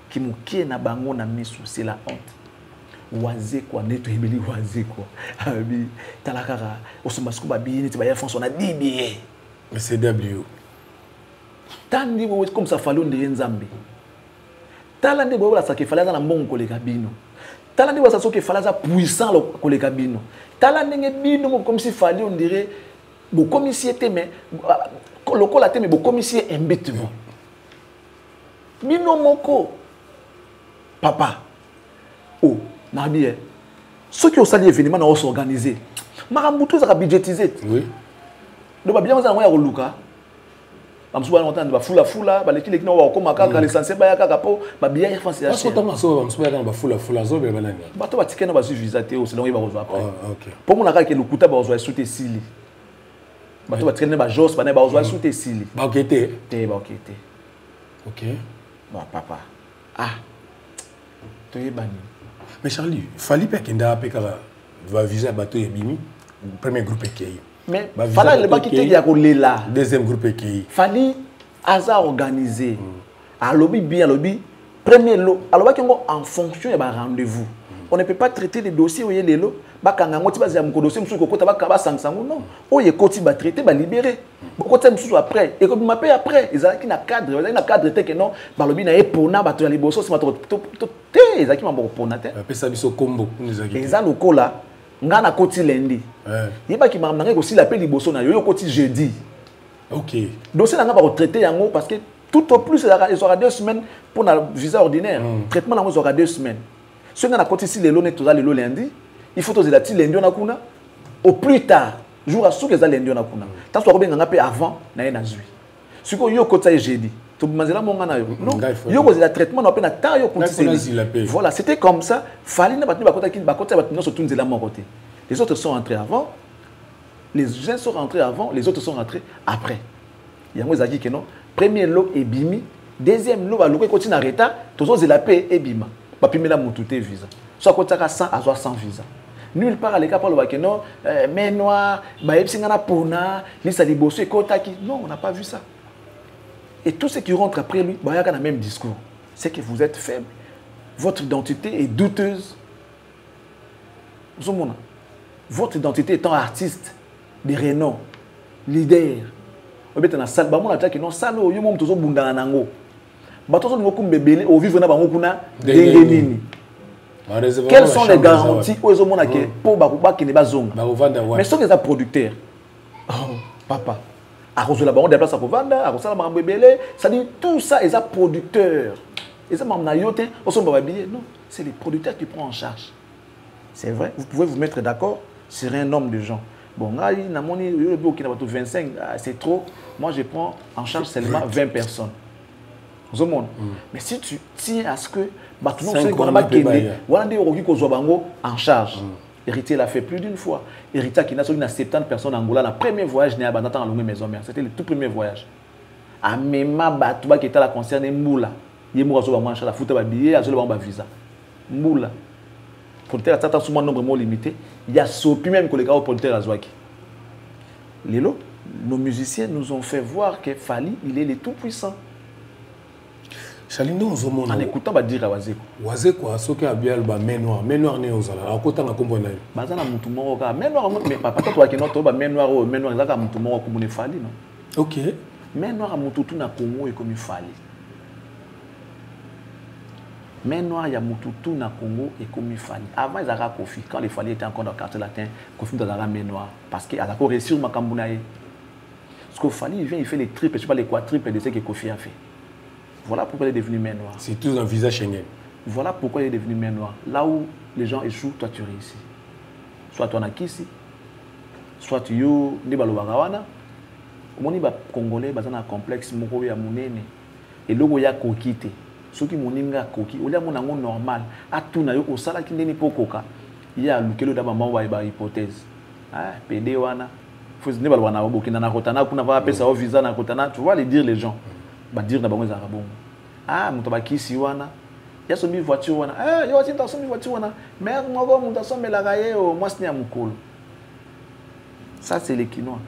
qui mouké na bango na misu, c'est la honte. Wazekwa neto ebeli wazekwa. Abi talakara osumasuku babi neti ba France on a dit bien. Mais c'est W. Tandi comme ça fallait on nzambe. Talande bo la sake fallait na mbongo koleka bino. Talande bo sa soke fallait za puissant koleka bino. Talande nge bino comme si fallait on dirait bo comme si était mais lokola te mais bo comme si embête vous. Bino moko papa oh na bien ceux qui ont sali événement na s'organiser marambuto za budgétiser oui donc ba bien za ya koluka bamsuba na ntanda ba fula ba lekile kino wa koma kaka license ba ya kaka po ba bien ya France ya parce que tama so bamsuba na ba fula zo be banani ba to ba tikena ba visa te au selon ba rezo après OK pour mon aka ke lukuta ba rezo soute sili ba to ba tikena ba jos ba na ba rezo soute sili ba okete te ba okete OK. Bon, papa. Ah. Tu es banni. Mais Charlie, fallait pas qu'il y ait un visa bateau et bimi. Premier groupe EKI. Mais fallait le pas quitter il là. Deuxième groupe EKI. Fallait hasard organisé. À lobby bien lobby. Premier lot. Alors en fonction de rendez-vous. On ne peut pas traiter les dossiers où il y a les lots. Bakanga ngoti baza mu dossier musu ko kota bakaba sangsango non. O ye koti ba traiter ba libérer. Kota musu après et comme m'appelle après, ils ont na cadre, ils ont na cadre te que non, ba lobi na epona ba to ya liboso c'est ma to te, ils ont mambo pona te. Pesa biso combo nous aki. Ils ont lokola nga na koti lundi. Yeba ki mamanga ko si la paix liboso na yo koti jeudi. OK. Dossier na ba traiter yango parce que tout au plus ils aura 2 semaines pour na visa ordinaire. Traitement na ils aura 2 semaines. Si on a côté ici les lots net les lots lundi, il faut toser la ti lundi on a kuna au plus tard jour à sous que ça lundi on a kuna. Tant soit bien ngapé avant na na zui. Si ko yo côté jeudi, to manzela monga na yo. Non, yo ko la traitement na pe na temps yo continue. Voilà, c'était comme ça, fallait na battu ba côté ki ba côté ba no so tunzela mon côté. Les autres sont entrés avant. Les gens sont rentrés avant, les autres sont rentrés après. Yango ezaki que non, premier lot et bimi, deuxième lot ba lo ko continue na retard, tozo zela pe et bima. Bapimela mututé visa. Soit quand tu as 100 à 100 visa. Nulle part à l'écart par le bakeno, mais noir, baepsingana pona, lisa liboso et kotaki. Non, on n'a pas vu ça. Et tous ceux qui rentrent après lui, bah, il y a le même discours. C'est que vous êtes faible. Votre identité est douteuse. Votre identité étant artiste, de renom, leader. Vous êtes dans la salle, bah, mon attaque, non, salle, vous êtes tous au bundanango. Quelles sont les garanties pour mais ce sont des producteurs. Oh, papa. Ça dit tout ça, ils sont producteurs. Non, c'est les producteurs qui prennent en charge. C'est vrai, vous pouvez vous mettre d'accord sur un nombre de gens. Bon, 25, c'est trop. Moi, je prends en charge seulement 20 personnes. Mais si tu tiens à ce que en charge, Héritier l'a fait plus d'une fois. Héritier qui n'a 70 personnes en Angola. Le premier voyage n'est pas dans la maison mère. C'était le tout premier voyage. À Mema Batouba qui était la concerne Moula. Il y a la foute à billet, à un visa. Moula. Producteur a un nombre limité. Il y a sopi même que les gars au producteur à Zouaki. Lélo, nos musiciens nous ont fait voir que Fali, il est le tout puissant. Chalindo Zomono. En écoutant, va dire à Wazeko. Wazeko, ce qui a bien le Ménoir. Ménoir n'est aux ala. À côté, on a compris. Bazana Moutoumoro, Ménoir, mais papa, toi qui n'as pas Ménoir, Ménoir, il y a Moutoumoro comme il Fali, non? Ok. Ménoir à Moutoutou na Congo et comme il Fali. Ménoir, il y a Moutoutou na Congo et comme il Fali. Avant, ils avaient Kofi. Quand les Fali étaient encore dans le quartier latin, Kofi dans la Ménoir. Parce qu'il a encore réussi au Makambounaï. Parce que Fali, il vient, il fait les triples, je ne sais pas les quadruples de ce que Kofi a fait. Voilà pourquoi il est devenu main noire. C'est tout un visage Schengen. Voilà pourquoi il est devenu main noire. Là où les gens échouent, toi tu réussis. Soit toi Nakisi, soit tu yo Nibalo Bagawana. Comme on dit, Congolais, ils ont un complexe, Moko ya Mounene. Et logo ya kokite. Ceux qui moninga koki, au lieu de normal, à tout na yo, au sala qui n'est pas koka. Il y a le kelo d'abord wa hypothèse. Ah, PD wana. Faut se Nibalo wana obo kinana kotana, kuna va appeler ça au visa na kotana. Tu vois les dire les gens. Ba dire na bango za rabon. Ah, muto ba kisi wana. Ya somi voiture wana. Ah, yo aussi ta somi voiture wana. Mais ngoko muto somi la gaye o moi snia mukolo. Ça c'est les Kinois.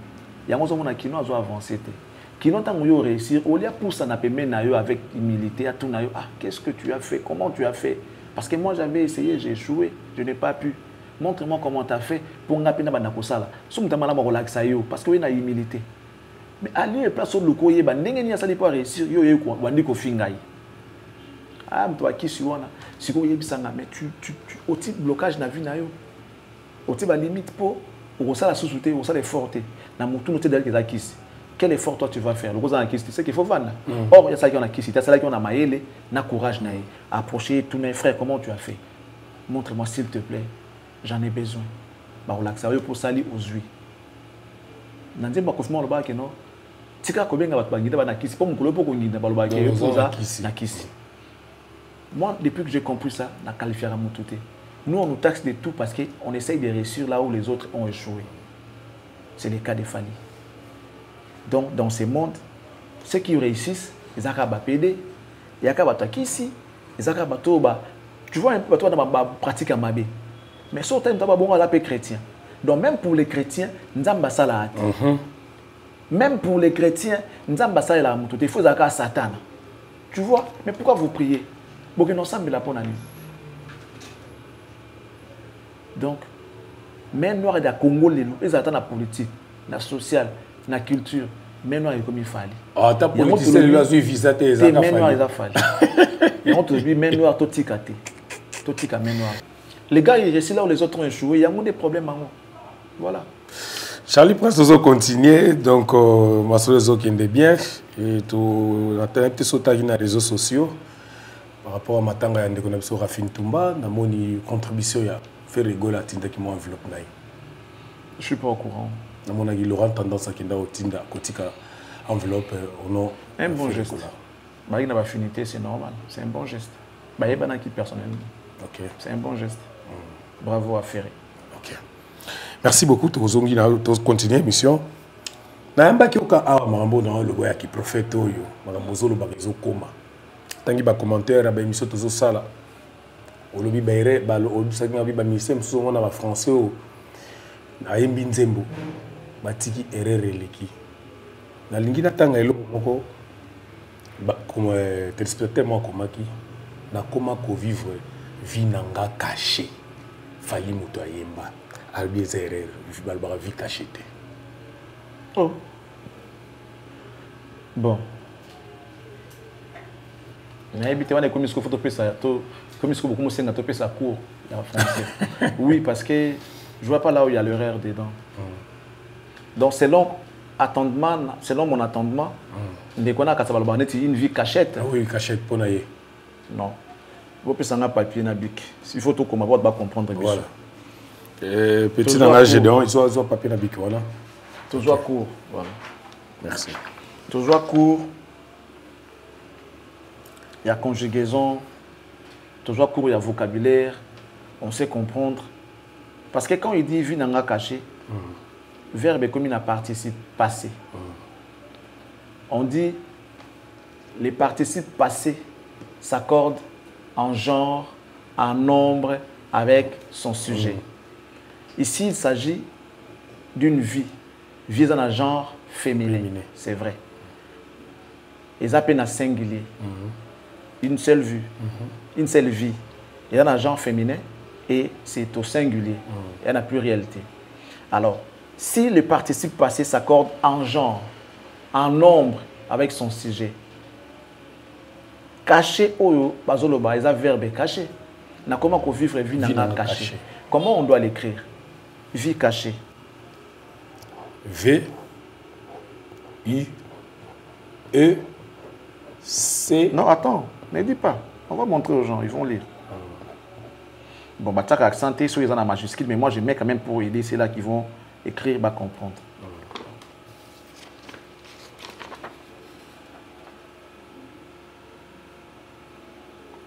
Il y a un moment qui nous a avancé. Qui n'ont pas réussi. Au lieu pour ça, avec humilité, à tout ah, qu'est-ce que tu as fait? Comment tu as fait? Parce que moi j'avais essayé, j'ai échoué, je n'ai pas pu. Montre-moi comment tu as fait pour nga pena banakosala. So mutama la relaxa yo parce que y a humilité. Mais aller place au loko yeba ndenge ni asali pour réussir yo yo ko bandi ko fingai. Ah mto akisi wana. Siko yebisanga mais tu au type blocage na vie na yo. Au type limite pour au ça la sous-souté, au ça l'effort na mutu noté d'aller akisi. Quel effort toi tu vas faire? Le gros akisi, c'est qu'il faut vendre. Or il y a ça qui on akisi, il y a ça qui on a maïlé, na courage na approcher tous mes frères, comment tu as fait? Montre-moi s'il te plaît. J'en ai besoin. Bah relaxa pour sali aux huiles. Nandi ba kofima le ba ke non. Tika ko benga batba ngida ba nakisi po mukolo po ko ngida ba le ba ke poza nakisi. Moi depuis que j'ai compris ça, na qualifié à mututé. Nous on nous taxe de tout parce que on essaye de réussir là où les autres ont échoué. C'est le cas de Fali. Donc dans ce monde, ceux qui réussissent, ils ont ba PD, il y a ka batakisi, ils ont ka batoba. Tu vois un peu toi dans ma pratique à mabé. Mais surtout, nous avons l'appel chrétien. Donc, même pour les chrétiens, nous avons ça. Même pour les chrétiens, nous avons ça. Il faut que Satan. Tu vois? Mais pourquoi vous priez? Pour que nous sommes là pour nous. Donc, même nous, les Congo, ils attendent la politique, la sociale, la culture. Même nous, comme il fallait. Ah, ta politique, c'est le visa, c'est ça. Même nous, ils ont fallu. Et on te dit, même nous, tout ticate. Tout ticate, même nous. Les gars, ils restent là où les autres ont échoué. Il y a des problèmes. Voilà. Charlie Prince, nous continuer. Donc, ma soeur, qui est bien. Et tout, on a un petit sautage dans les réseaux sociaux. Par rapport à Matanga, il y a une Rafin Toumba. Il y a une contribution à faire rigoler à Tinda qui m'a enveloppé. Je ne suis pas au courant. Il y a une tendance à Tinda Kotika enveloppe au nom. Un bon geste. Il y a une affinité, c'est normal. C'est un bon geste. Il y a un qui personnellement. C'est un bon geste. Bravo à Ferré. Ok. Merci beaucoup. Tu vas continuer l'émission. Je ne sais pas si tu as un prophète. Tangi ba commentaire ba émission tozo sala olobi baire ba olusaki ba ministère mso ngona ba français o ayembi nzembo batiki erreur eleki na lingi na tanga elo moko ba comme téléspectateur moi komaki na koma ko vivre vie nanga cachée fali muto ayemba albi erreur balba vie cachée. Oh bon. Mais comme il faut comme il beaucoup de topé sa cour en français. Oui, parce que je vois pas là où il y a l'erreur dedans. Donc selon mon attendement, dès qu'on a une vie cachette. Oui, cachette pour naïe. Non. Vous pouvez s'en papier na bic. Il faut tout comme avoir pas comprendre. Voilà. Petit dans la gédéon, ils ont papier na bic voilà. Toujours court. Voilà. Merci. Toujours court. Il y a conjugaison, toujours court, il y a vocabulaire, on sait comprendre. Parce que quand il dit vie n'a caché, verbe est comme une participe passé. On dit les participes passés s'accordent en genre, en nombre avec son sujet. Ici, il s'agit d'une vie. Vie dans un genre féminin, c'est vrai. Ils appellent un singulier. Une seule vue, une seule vie. Il y a un genre féminin et c'est au singulier. Il y a la pluralité. Alors, si le participe passé s'accorde en genre, en nombre avec son sujet, caché, oyo, bazoloba, ils ont verbe caché. Na comment qu'on vivre vie n'a caché. Comment on doit l'écrire? Vie cachée. V, I, E, C. Non, attends, ne dis pas. On va montrer aux gens, ils vont lire. Bon, bah, tu as accenté sur les en majuscule, mais moi je mets quand même pour aider ceux-là qui vont écrire, bah, comprendre.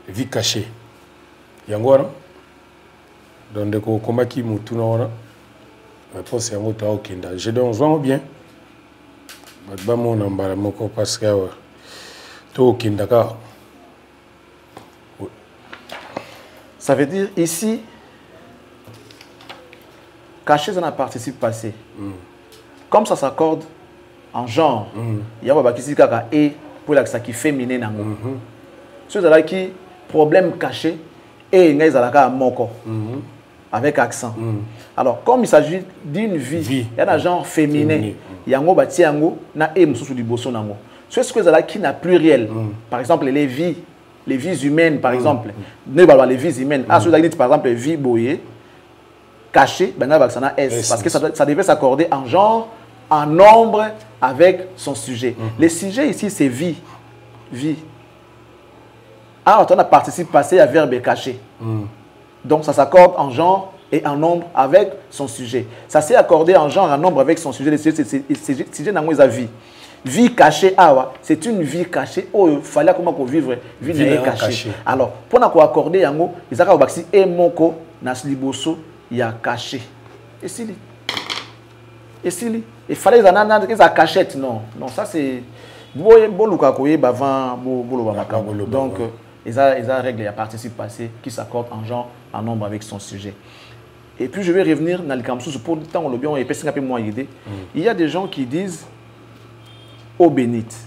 Vie cachée. Yangora. Donc, comment qui moutouna. Réponse est en au Kenda. Je donne bien. Je vais mon embarras parce que tout au Kenda. Ça veut dire ici, caché dans la participe passé. Comme ça s'accorde en genre, il y a un qui et pour la qui féminin. Ceux-là qui problème caché et il y a moko. Avec accent. Alors, comme il s'agit d'une vie, il y a un genre féminin. Il y a un bâti na e mususu di bosso nango. C'est ce que là qui n'a pluriel. Par exemple, les vies humaines, par exemple. Les vies humaines. Ah, ceux-là qui par exemple vie boyée, cachée, ben là ça na S parce que ça devait s'accorder en genre, en nombre avec son sujet. Le sujet ici c'est vie. Vie. Ah, on a participe passé à verbe caché. Donc ça s'accorde en genre et en nombre avec son sujet. Ça s'est accordé en genre, en nombre avec son sujet. Le sujet n'a pas vie. Vie cachée, c'est une vie cachée. Oh, il fallait comment vivre vie cachée. Alors, pour nous accorder, il y a un moko nasliboso, il y a caché. Et si il fallait qu'ils aient cachette, non. Non, ça c'est. Donc, ils ont règle, il y a participe passé qui s'accorde en genre, en nombre avec son sujet. Et puis je vais revenir dans le Kamsous pour le temps où le bien est un peu moins aidé. Il y a des gens qui disent eau bénite.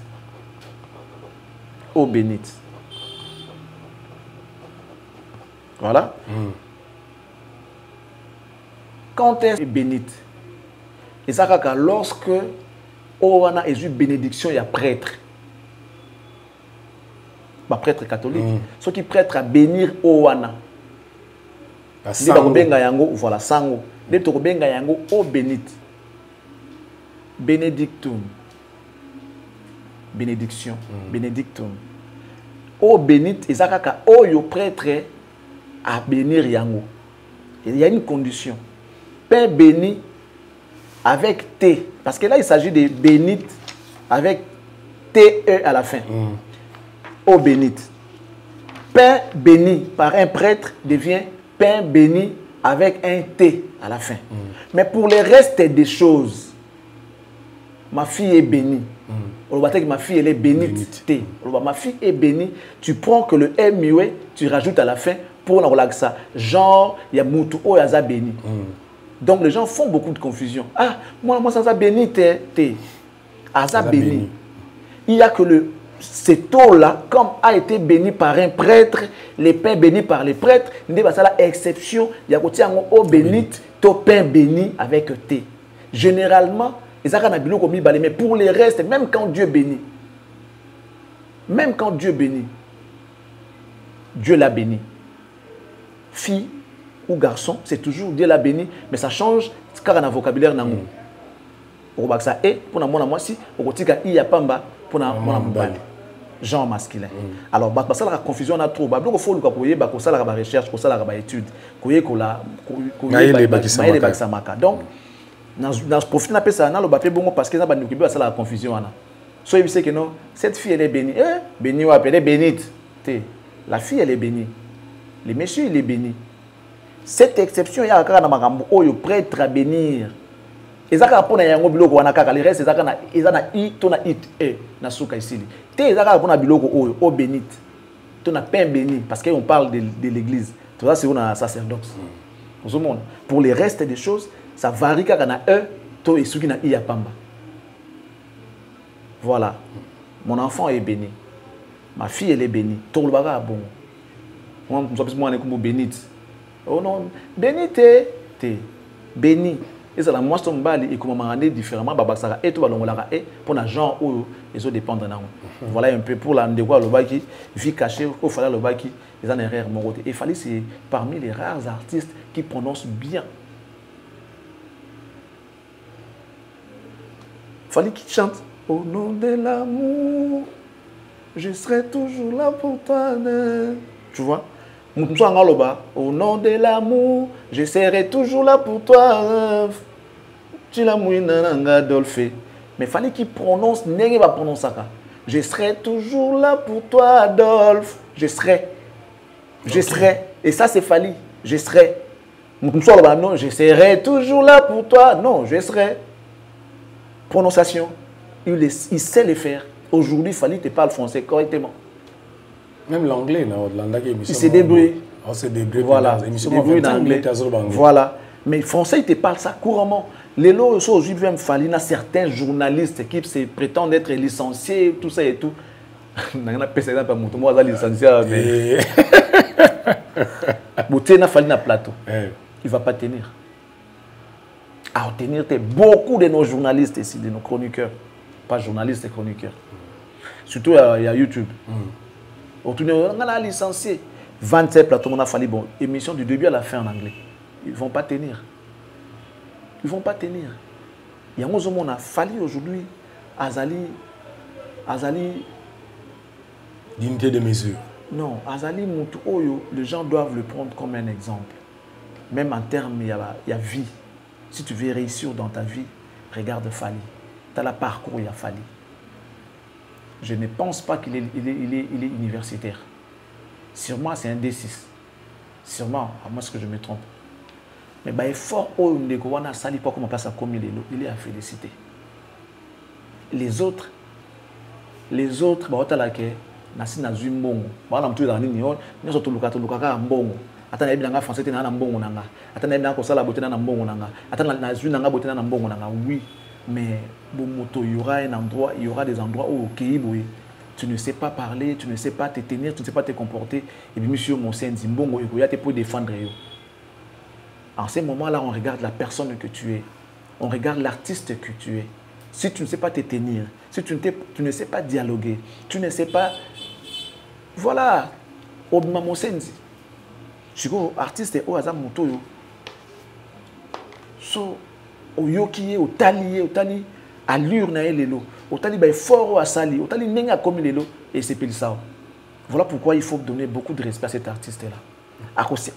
Eau bénite. Voilà. Quand est bénite? Et ça, lorsque on a eu bénédiction, il y a prêtre. Bah, prêtre catholique. Ceux qui prêtent à bénir Owana. Voilà, sango. Les tobenga yango o bénite. Benedictum. Bénédiction. Benedictum. O bénite, ezakaka oyo prêtre à bénir yango. Il y a une condition. Pain béni avec T. Parce que là, il s'agit de bénite avec T-E à la fin. Eau bénite. Pain béni par un prêtre devient pain béni avec un T à la fin. Mais pour le reste des choses, ma fille est bénie. Ma fille elle est bénite. T. Ma fille est bénie. Tu prends que le MUE, tu rajoutes à la fin pour la relaxer. Genre, il y a Moutou ou Yaza béni. Donc les gens font beaucoup de confusion. Ah, moi ça béni T. Aza béni. Il y a que cet eau-là, comme a été béni par un prêtre, les pains bénis par les prêtres, il y a l'exception, il y a eau bénite, to pain béni avec thé. Généralement, mais pour les restes, même quand Dieu bénit, Dieu l'a béni. Fille ou garçon, c'est toujours Dieu l'a béni, mais ça change car on a un vocabulaire dans nous. Pour ça et pour moi si au il y a pamba pour genre masculin. Alors ça la confusion a trop. Il faut que ça la recherche, que ça la étude, donc dans ce profil on ça dans le papier bon parce que ça va la confusion là. So il sait que non, cette fille elle est bénie. Bénie ou elle est bénite. La fille elle est bénie. Le monsieur il est béni. Cette exception, il y a un makambo oyo prêtre à bénir. Et ça, pour yango biloko wana kaka le reste ils na i tona it e na suka ici. Te ça pour na biloko oyo o bénite. Tona pain béni parce qu'on parle de l'église. Tout ça c'est un sacerdoce. Pour les restes des choses, ça varie kaka na e to esuki na i ya pamba. Voilà. Mon enfant est béni. Ma fille elle est bénie. Tout le bagage bon. Moi on est comme bénite. Oh non, béni t'es béni. Et ça la moi je mbali et comment m'en différemment babasara et tout balongola et pour la gens où ils ont dépendre na. Voilà un peu pour la ndekwa le baki vie cachée au fallait le baki ils en erreur mon côté. Et fallait c'est parmi les rares artistes qui prononcent bien. Fallait qu'il chante au nom de l'amour, je serai toujours là pour toi. Tu vois? Au nom de l'amour, je serai toujours là pour toi. Tu l'as mouinanga Adolphe. Mais il fallait qu'il prononce, n'est pas prononcer ça. Je serai toujours là pour toi, Adolphe. Je serai. Je serai. Et ça, c'est fallait. Je serai. Non, je serai toujours là pour toi. Non, je serai. Prononciation. Il sait le faire. Aujourd'hui, il fallait que tu parles français correctement. Même l'anglais, il s'est débrouillé. On s'est débrouillé. Voilà. Il s'est débrouillé dans l'anglais. Voilà. Mais le français, il te parle ça couramment. Les lots, aujourd'hui, même fallu certains journalistes qui se prétendent être licenciés, tout ça et tout. On a pensé que moi, je suis licencié. Mais il fallu un plateau. Il ne va pas tenir. À tenir, beaucoup de nos journalistes ici, de nos chroniqueurs. Pas journalistes et chroniqueurs. Surtout, il y a YouTube. On a licencié 27 plateaux, on a fallu bon émission du début à la fin en anglais. Ils ne vont pas tenir. Ils ne vont pas tenir. Il y a un moment on a fallu aujourd'hui Azali dignité de mesure. Non, Azali Moutou Oyo, les gens doivent le prendre comme un exemple. Même en termes il y a vie. Si tu veux réussir dans ta vie, regarde Fali. Tu as le parcours, il y a Fali. Je ne pense pas qu'il est universitaire. Sûrement, c'est un D6. Sûrement, à moins que je me trompe. Mais il est fort, il est à féliciter. Les autres, oui. Mais il y aura des endroits où tu ne sais pas parler, tu ne sais pas te tenir, tu ne sais pas te comporter. Et puis, monsieur Monsen Zimbongo, il y a pour défendre. En ce moment-là, on regarde la personne que tu es. On regarde l'artiste que tu es. Si tu ne sais pas te tenir, si tu ne sais pas dialoguer, tu ne sais pas... Voilà. Obama Monsen. Je suis artiste au hasard moto. So, au yoki, au tali, allure na elelo, au tali bay fort à sali, au tali nenga comme lelo et c'est pile ça. Voilà pourquoi il faut donner beaucoup de respect à cet artiste là.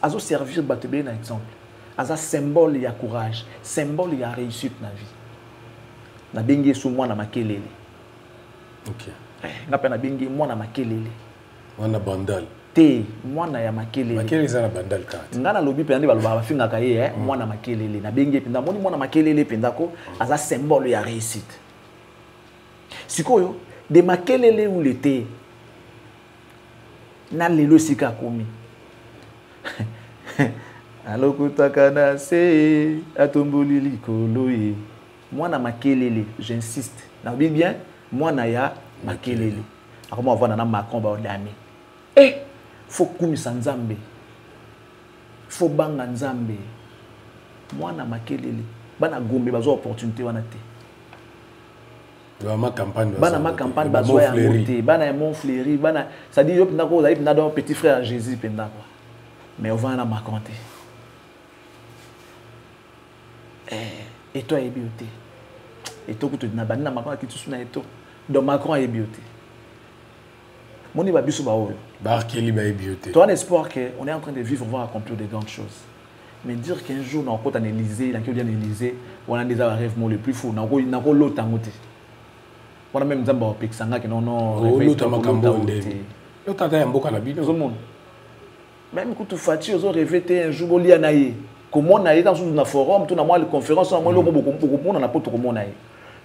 À zo servir batebe un exemple. As un symbole il y a courage, symbole il y a réussite na vie. Na bengi sou moi na makelele. OK. Na pe na bengi moi na makelele. Wana bandal. Te mwana ya makelele. Makelele za na bandal kati. Ngana lobi pe ndi baloba ba finga kaye mwana makelele na bengi penda moni mwana makelele penda ko aza symbole ya réussite. Sikoyo de makelele ou l'été na lelo sika komi. Alokutaka na se atomboli likolo ye. Mwana makelele, j'insiste. Na bien mwana ya makelele. Akoma vana na Macron ba odami. Faut kumisa nzambe. Faut banga nzambe. Mwana makelele. Bana gombe bazo opportunité wana te. Bana campagne bazo ya monter, bana mon fléri, bana ça dit yo penda ko za penda don petit frère Jésus penda quoi. Mais on va na Macron te. Et toi et beauté. Et toi que tu na bana Macron qui tu suna et toi. Donc Macron et beauté. Moni ba biso ba oyo. Barkeli ba beauté. Toi un espoir que on est en train de vivre, on va accomplir de grandes choses. Mais dire qu'un jour on peut analyser, là qui vient analyser, on a des rêves le plus fou, na ko l'autre ngote. On a même Zamba Opexanga qui non l'autre makambo ndé. Yo tata ya mboka na bino. Tout le monde. même quand tu fatigues aux rêvé un jour lié naïe comment naïe dans une forum tout na moi les conférences moi le beaucoup on a pas tout comment naïe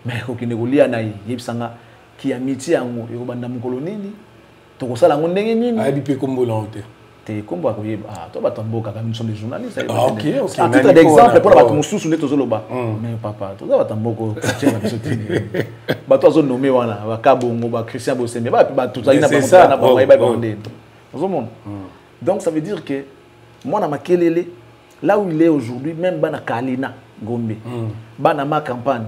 mais quand il est lié naïe yebsanga qui amitié ango et obanda mukolo nini to ko sala ngondenge nini a bipe kombo la honte te kombo akoyeba toi batamboka comme nous sommes des journalistes ok à titre d'exemple pour battre mususu les tozoloba mais papa toi batamboko tiens biso tini bato azo nommé wana bakabongo ba Christian Bosembe ba tout ça ina ba ba ondé donc ça veut dire que moi na makelele là où il est aujourd'hui même bana Kalina Gombe bana ma campagne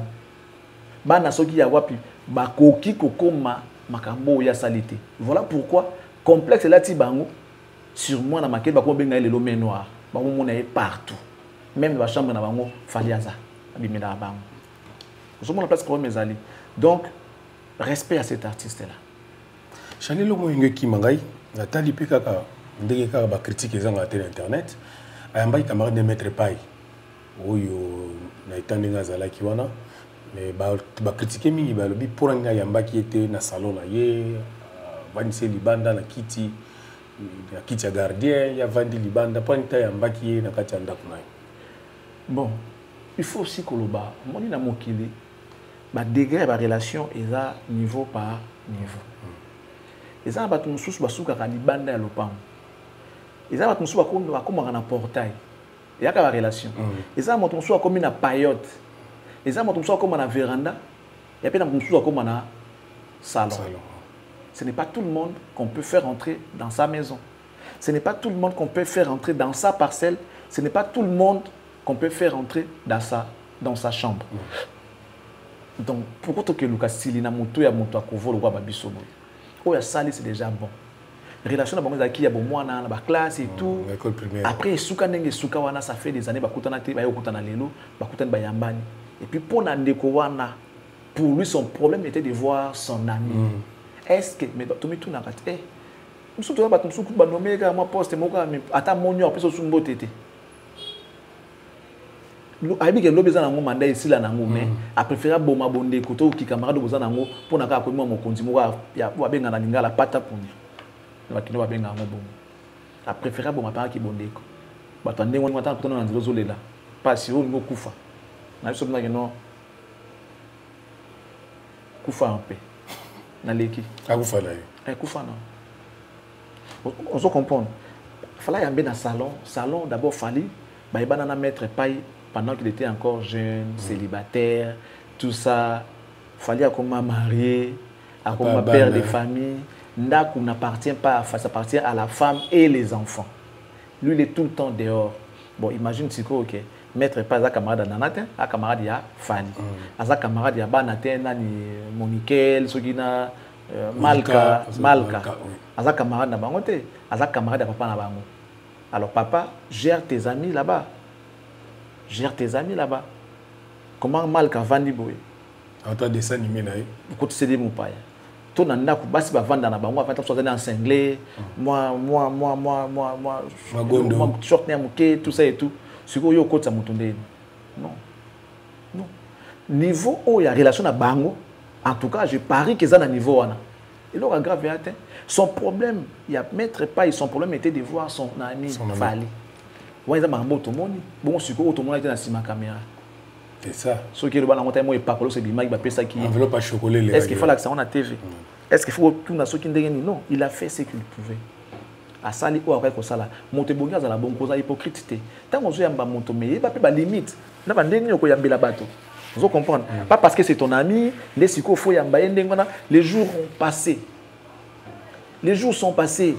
bana soki ya wapi ba koki kokoma makambo ya salité voilà pourquoi complexe là ti bango sur moi na makelele ba ko benga le lomé noir ba mo na partout même la chambre na bango faliaza abimela bango nous sommes en place comme mes alliés donc respect à cet artiste là Chanel mo inge ki mangai natali pe kaka ndenge kaka ba critique ezanga na internet ayamba camarade de maître pai oyo na itande ngazala ki wana mais ba critiquer mingi ba lobi pour nga yamba ki était na salon na ye vanise libanda na kiti ya gardien ya vandi libanda pour nta yamba ki na kati ndako na. Bon, il faut aussi que le bas moni na mokili ba degré ba relation eza niveau par niveau. Eza ba tumususu basuka ka libanda ya lopango. Eza ba tumususu ba komaka na portail. Ya ka ba relation. Eza ba tumususu ba na paillote. Eza ba tumususu ba na véranda. Ya pe na tumususu ba na salon. Ce n'est pas tout le monde qu'on peut faire entrer dans sa maison. Ce n'est pas tout le monde qu'on peut faire entrer dans sa parcelle. Ce n'est pas tout le monde qu'on peut faire entrer dans sa chambre. Donc, pourquoi que Lucas Silina moto ya moto akovolo kwa babiso boy. Oya sali c'est déjà bon. Relation na bango za ki ya bon mwana na ba classe et tout. L'école primaire. Après suka ndenge suka wana ça fait des années bakutana te ba yokutana lelo, bakutana ba yambani. Et puis pour na ndeko wana pour lui son problème était de voir son ami. Est-ce que mais to mi tout na kati eh musu to ba musu ku ba nomé ka ma poste moko ata monyo apeso sumbo tete. Abi ke lobi za nango mandat esila nango mais a préféré boma bonde koto ki camarade boza nango pona ka ko mo mokonzi moko ya wa benga na lingala pata puni ba kino ba benga ngo bomo a préféré boma pa ki bonde ko bato ndengo ngata ko tona nzilo zolela pasi o ngo kufa na biso bina kino kufa un peu na leki akufa la kufa na on se comprend fallait y aller dans salon d'abord fallait ba ibana na mettre paille pendant qu'il était encore jeune, célibataire, tout ça, il fallait comme marié, comme père de famille. Ndaku n'appartient pas, ça appartient à la femme et les enfants. Lui, il est tout le temps dehors. Bon, imagine si ok, mettre pas à camarade Nanatin, à camarade ya Fanny, à camarade ya Banatin, ni Monikel, Sogina, Malka, à camarade na bangote, à camarade ya papa na bango. Alors papa, gère tes amis là-bas. Gère tes amis là-bas. Comment mal qu'a vendu boy? En toi dessin animé là. Pourquoi tu sais des mots pas? Toi n'as pas basi ba vendre na bango, après toi en cinglé, moi short né muké, tout ça et tout. Ce que yo côté ça mutonde. Non. Non. Niveau où il y a relation na bango, en tout cas, je parie que ça na niveau wana. Il aura grave atteint. Son problème, il y a mettre pas, son problème était de voir son ami Fali. Ouais, ça m'a bon tout le monde. Bon, ce que tout le monde était dans la caméra. C'est ça. Ce qui est le bon, on est pas c'est l'image, il ça qui. Enveloppe à chocolat. Est-ce qu'il faut l'accès on a TV? Est-ce qu'il faut tout dans ce qui n'est non, il a fait ce qu'il pouvait. À ça, il faut après ça là. Monter bonga dans la bonne cause hypocrite. Tant qu'on a monter mais il pas pas limite. N'a pas ndenge ko yambela bateau. Vous comprenez? Pas parce que c'est ton ami, les siko faut yamba les jours ont passé. Les jours sont passés.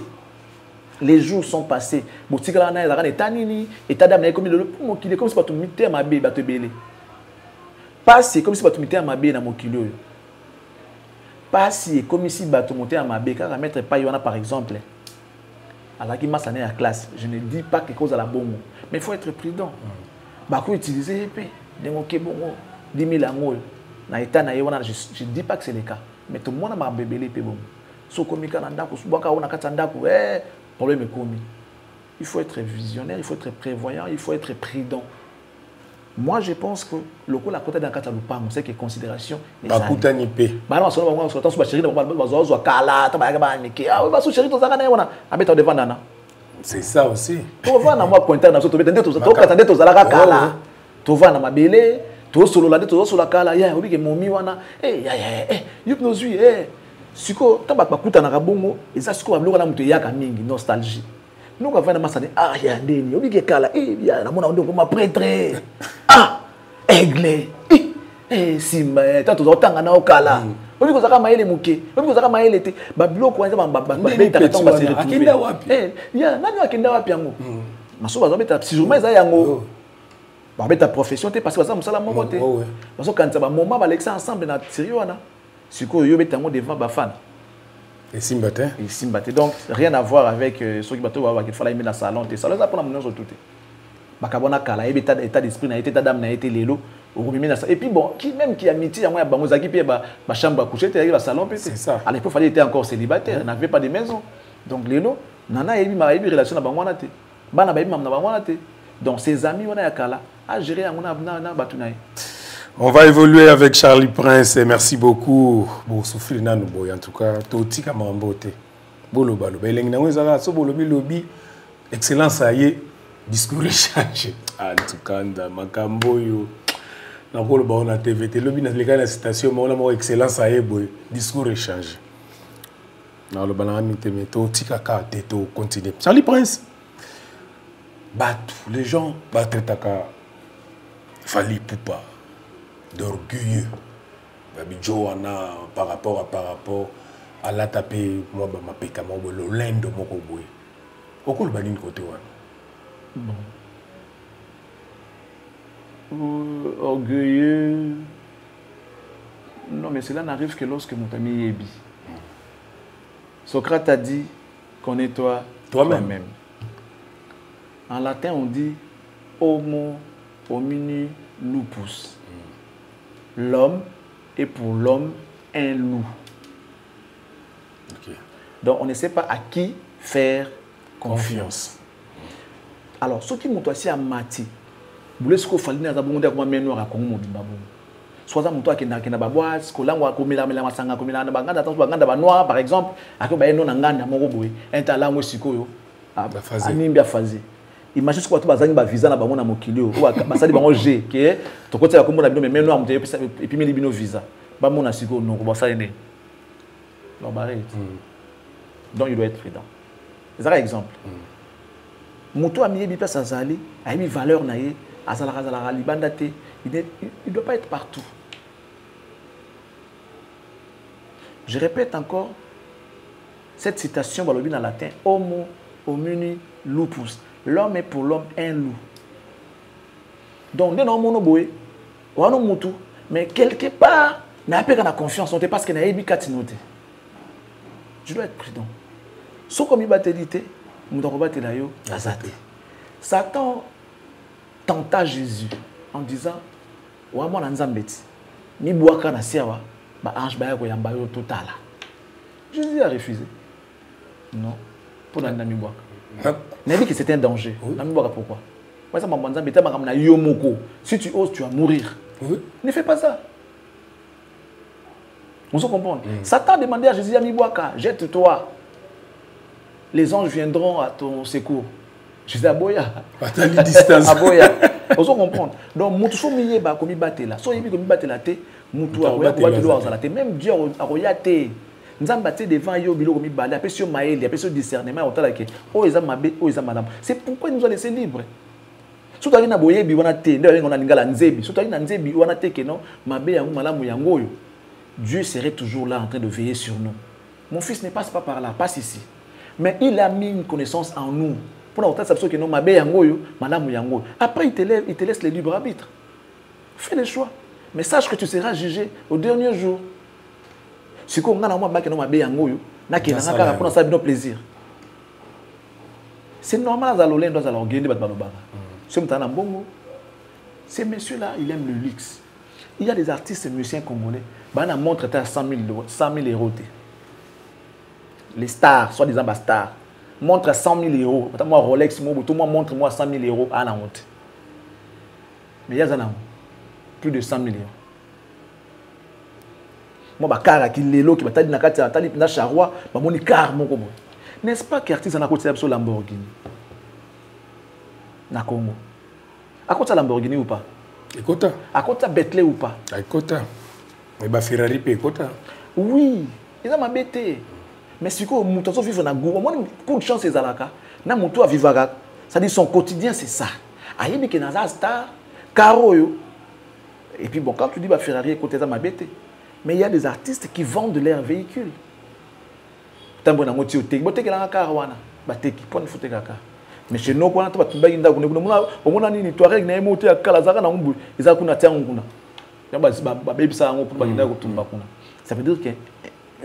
Les jours sont passés. Boutikala na ezaka etanini, etadam na comme le mokili comme si pas tout mité à mabe ba te belé. Passer comme si pas tout mité à mabe na mokili. Passer comme si ba tout monter à mabe car mettre pas yona par exemple. Alors qui m'a sané à classe, je ne dis pas quelque chose à la bonne, mais il faut être prudent. Ba ko utiliser épée, dengo ke bongo 10 000 angol. Na état na yona je dis pas que c'est le cas, mais tout le monde m'a bébélé épée bongo. So komika na ndako, subaka ona kata ndako, problème est commis. Il faut être visionnaire, il faut être prévoyant, il faut être prudent. Moi, je pense que le coup la côté d'un catalopam, c'est que considération. Pas coûter ni paix. Bah non, on se chéri, on va kala, on va chéri, on va on a devant nana. C'est ça aussi. Tu vas na moi pointer na so to betende to katande to zalaka kala. Tu vas na mabele, to solo la to solo kala ya obi ke momi wana. Yup no zui siko tabak bakuta na kabongo eza siko babloka na muto yaka mingi nostalgie. Nous avons fait masane ya ndeni obi ke kala ya na mona ndo ko ma prêtre. Aigle. Simba ta to tanga na okala. Obi ko zaka maele muke. Obi ko zaka maele te ba biloko wanza ba beta na tomba se retrouver. Akenda wapi? Ya nani akenda wapi yango? Maso bazo beta si jour mais za yango. Ba beta profession te parce que ça musala moko te. Parce que quand ça ba moment ba l'exa ensemble na sérieux wana. Siko yo beta ngo devant ba fan. Et Simba te? Et Simba te. Donc rien à voir avec ceux qui bato ba qu'il fallait aimer la salon te. Salon ça pour la monnaie sur tout. Ba kabona kala état d'esprit na été dame na été lelo. Et puis bon, même qui a amitié à moi, Bamozaki, ma chambre à coucher, il a salon. C'est ça. À l'époque, il était encore célibataire, n'avait pas de maison. Donc, Lélo, Nana a eu une relation avec Bamouanate. Bana Baby Mamna Bamouanate. Donc, ses amis, on a Kala, à gérer à mon abna Batunaï. On va évoluer avec Charlie Prince et merci beaucoup. Bon, souffrir na nous en tout cas, Toti Kamambote. Bolo balo, beleng na wezala so bolo lobby. Excellence ça y est, discours échange. En tout cas, makambo yo. Na polo ba on a TVT lobby na leka na citation mais on a mo excellence à boy discours échange na lo bana mi te meto tika ka teto continuer Charlie Prince batu les gens battre taka fali poupa d'orgueilleux babijo wana par rapport à la taper moi ba mapeka mo lo lendo moko boy okolo banini côté wana bon. Orgueilleux. Non, mais cela n'arrive que lorsque mon ami est bi. Socrate a dit, connais-toi toi-même. En latin, on dit homo homini lupus. L'homme est pour l'homme un loup. Okay. Donc, on ne sait pas à qui faire confiance. Alors, ce qui m'ont aussi à Mati, vous laissez qu'on fasse des abondants comme un meneur à Congo soit ça monto akenda kenda babwa skolango akomela mela masanga komela na banganda tanso banganda ba noir par exemple akoba eno na nganda moko boye entala ngo sikoyo animbi afaze imagine ce que tu bazangi ba visa na bango na mokilio basali bango G que to côté ya komona bino mais noir et puis meli bino visa ba mona sikoyo non ko basali ne non barrête donc il doit être prudent c'est un exemple moto a mis bi place azali a mis valeur na ye azala libanda te il doit pas être partout. Je répète encore cette citation dans le latin homo homini lupus. L'homme est pour l'homme un loup. Donc, nous avons boé, mais quelque part, nous n'avons pas confiance parce que nous avons katinote. Je dois être prudent. Ce comme il battelité, nous devons battre la yo azate. Satan tenta Jésus en disant wa mwana nzambeti ni bwaka na siawa ba ange ba yako yamba yo totala. Jésus a refusé. Non. Pour la nami bwaka. Il a dit que c'était un danger. Nami bwaka pourquoi? Parce que maman nzambeti ba na yo moko. Si tu oses tu vas mourir. Ne fais pas ça. On se comprend. Satan a demandé à Jésus ami bwaka, jette-toi. Les anges viendront à ton secours. Jésus aboya. Attends distance. Aboya. On se comprend. Donc, mutu so miye ba komi batela. So yebi komi batela te, mutu akoya ko batelo azala te. Même Dieu akoya te. Nzamba te devant yo bilo komi bala, après sur maeli, après sur discernement otala ke. O eza mabe, o eza madame. C'est pourquoi il nous a laissé libre. Soto ali na boyebi wana te, nde on a lingala nzebi. Soto ali na nzebi wana te ke non, mabe yango malamu yango yo. Dieu serait toujours là en train de veiller sur nous. Mon fils ne passe pas par là, passe ici. Mais il a mis une connaissance en nous. Après, il te laisse le libre arbitre. Fais le choix. Mais sache que tu seras jugé au dernier jour. C'est normal. Ces messieurs-là, ils aiment le luxe. Il y a des artistes musiciens congolais. Ils montrent à 100 000 euros. Les stars, soi-disant stars. Montre 100 000 euros. Moi, Rolex, tout le monde montre-moi 100 000 euros à la honte. Mais il y a plus de 100 000 euros. Moi, je car qui l'élo qui va charroi, mon car mon. N'est-ce pas qu'artiste en a côté de Lamborghini? na Congo. À côté Lamborghini ou pas? Écoute. À côté Bentley ou pas? Écoute. Mais bah Ferrari peut écoute. Oui, ils ont m'embêté. Mais si vous vivez dans le moi coup de chance c'est alaka. Na mutu a vivre ça dit son quotidien c'est ça. Ayebi ke naza star caro yo. Et puis bon quand tu dis bah Ferrari écoute ça m'embêté. Mais il y a des artistes qui vendent leur véhicule. Tambo na moti otek, botek la car wana. Ba teki pon fote kaka. Mais chez nous quand tu vas tumba inda kuna nini Touareg na emote ya kala zaka na umbu. Iza kuna tiangu kuna. Yamba ba baby sa ngo pour ba inda kutumba kuna. Ça veut dire que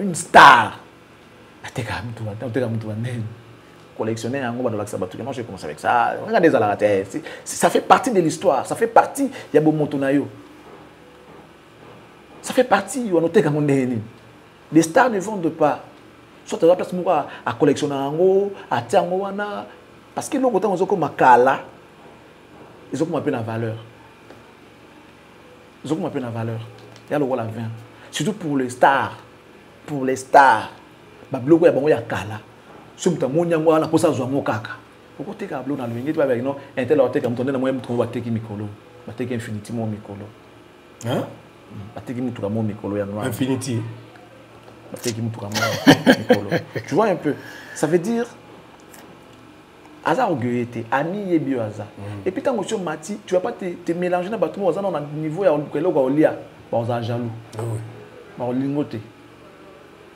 une star ateka mtu wa nene. Collectionner un gros dans sabatu. Moi je commence avec ça. Regardez ça la tête. Ça fait partie de l'histoire, ça fait partie ya bo motonayo. Ça fait partie on noté comme nene. Les stars ne vendent pas. Soit tu as place à collectionner un gros, à tiango wana parce que l'autre temps on makala ils ont comme un peu la valeur. Ils ont comme un peu la valeur. Il y a le rôle à vin. Surtout pour les stars. Pour les stars. Ba blogo ya bango ya kala. Sumta monyango ana posa zwa mokaka. Pourquoi tu as blogo na luingi tu vas avec non intel oteka mtonde na moyo mtoko bateki mikolo. Bateki infinity mo mikolo. Hein? Bateki mutuka mo mikolo ya noir. Infinity. Bateki mutuka mo mikolo. Tu vois un peu. Ça veut dire Aza orgueillité, ami yebi aza. Et puis quand monsieur Mati, tu vas pas te mélanger dans bateau aza dans niveau ya ko lia, ba aza jaloux. Oui. Ba lingote.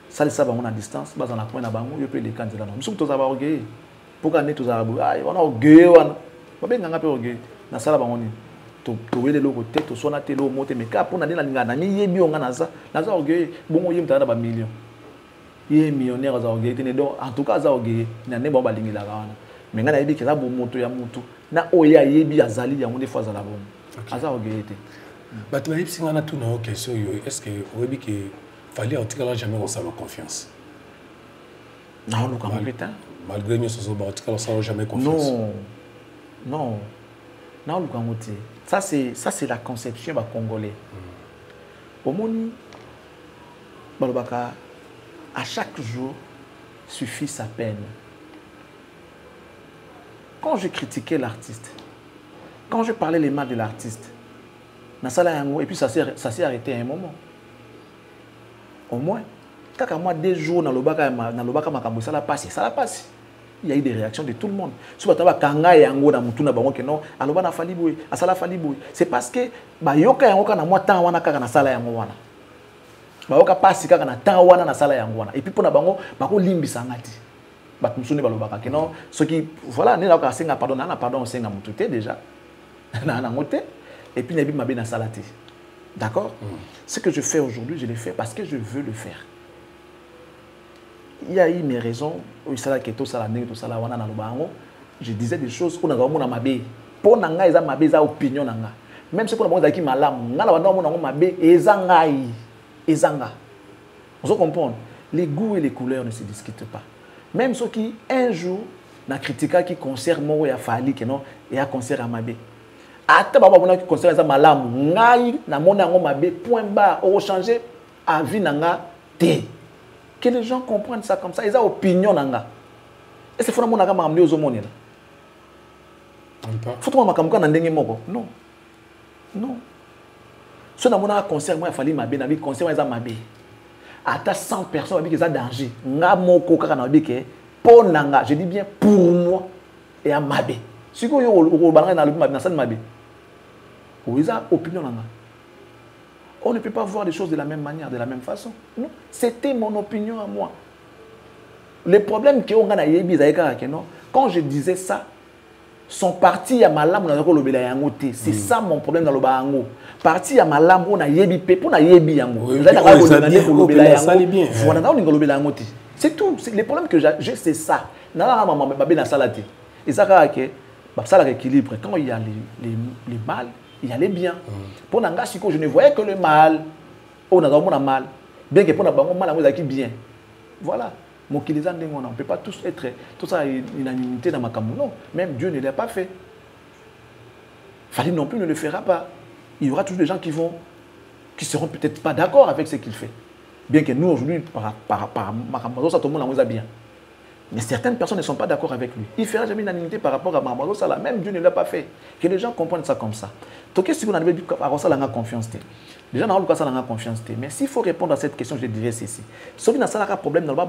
Ça le saba on a distance, ba za na point na bango, yo pe les candidats. Nous sommes tous orgueillés. Pour gagner tous abu. Ah, on a orgueillé wana. Ba benga ngape orgueillé. Na sala bango ni. To wele loko te, to sona te lo mote mais ka pour na dina linga na mi yebi onga na za. Na za orgueillé, bongo yim ta na ba millions. Yé millionnaire aza orgueillé, donc en tout cas aza orgueillé. Na ne ba ba lingila wana. Mais quand il y a des moto ya mutu na oya yebi azali ya des fois za la bombe aza orgueillité bah tu as dit si on a tout na question est-ce que oyebi que fallait en tout cas jamais on s'en confiance non nous comme putain malgré nous ça en tout cas on s'en jamais confiance non nous comme ça c'est la conception ba congolais au moni balobaka à chaque jour suffit sa peine. Quand je critiquais l'artiste, quand je parlais les mal de l'artiste, et puis ça s'est arrêté à un moment. Au moins, quand moi, des jours, dans le baka ça l'a passé. Il y a eu des réactions de tout le monde. Si vous avez kanga yango na mutuna bango que non, aloba na fali boy, asala fali boy. C'est parce que ba yoka yango kana moi temps wana kaka na sala yango wana. Ba yoka pasi kaka na temps wana na sala yango wana. Et puis pour na bango bako limbisa ngati. Batumsuni balobaka que non, ce qui voilà, ne la ka senga pardon, na pardon senga mututé déjà. Na ngote et puis nabi mabe na salati. D'accord? Ce que je fais aujourd'hui, je le fais parce que je veux le faire. Il y a eu mes raisons, je disais des choses où on a mabé. Pour nanga eza mabé za opinion nanga. Même si pour na ki malamu, ngala wana on mabé ezangai. Ezanga. Vous comprenez? Les goûts et les couleurs ne se discutent pas. Même ceux qui un jour na critica qui concert mo ya fali que non et a concert à mabé. Ata baba bona qui concert za malamu, ngai na mona ngo mabé point barre, on changer avis nanga té. Que les gens comprennent ça comme ça. Ils ont opinion nanga. Et c'est fondamentalement nanga mamdi aux hommes là. Faut que makamuka na ndenge moko. Non. Non. Si on a un concert, moi il fallait mabé, na bi concert moi ils ont mabé. Ata 100 personnes avec ça danger. Nga moko kaka na bi ke pour nanga, je dis bien pour moi et à mabé. Si ko yo o balanga na lobi mabé na ça mabé. Ou ils ont opinion nanga. On ne peut pas voir les choses de la même manière, de la même façon. Non, c'était mon opinion à moi. Le problème que on a quand je disais ça, son parti à malam c'est ça mon problème dans le bango. Parti à malam on a yebi pe pour na yebi yango. C'est tout. Le problème que j'ai c'est ça. Na maman babé na salati. Et ça que ça l'équilibre quand il y a les mal. Il allait bien. Pour Nanga Siko, je ne voyais que le mal. On a mal. Bien que pour Nanga mal, on a bien. Voilà. On ne peut pas tous être. Tout ça, unanimité dans ma camoufle. Non. Même Dieu ne l'a pas fait. Fali non plus ne le fera pas. Il y aura toujours des gens qui seront peut-être pas d'accord avec ce qu'il fait. Bien que nous, aujourd'hui, par ma camoufle, ça tout le monde a bien. Mais certaines personnes ne sont pas d'accord avec lui. Il ne fera jamais unanimité par rapport à Mamadou Salah. Même Dieu ne l'a pas fait. Que les gens comprennent ça comme ça. Donc, si vous avez dit que confiance, les gens n'ont pas confiance. Mais s'il faut répondre à cette question, je dirais ceci. Sauf qu'il y a un problème, donc,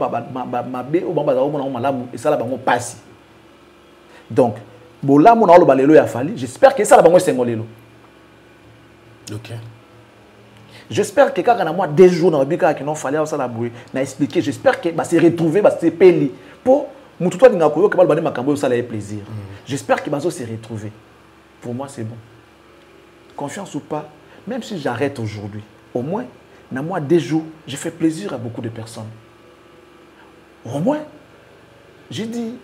j'espère que ça va être ok. J'espère que quand on a moi des jours dans le bika qui n'ont fallu ça la bouée, n'a expliqué. J'espère que c'est retrouvé, c'est payé pour mon tuto d'inga koyo que va le makambo ça la plaisir. J'espère que bazo s'est retrouvé. Pour moi c'est bon. Confiance ou pas, même si j'arrête aujourd'hui, au moins dans moi des jours, j'ai fait plaisir à beaucoup de personnes. Au moins, j'ai dit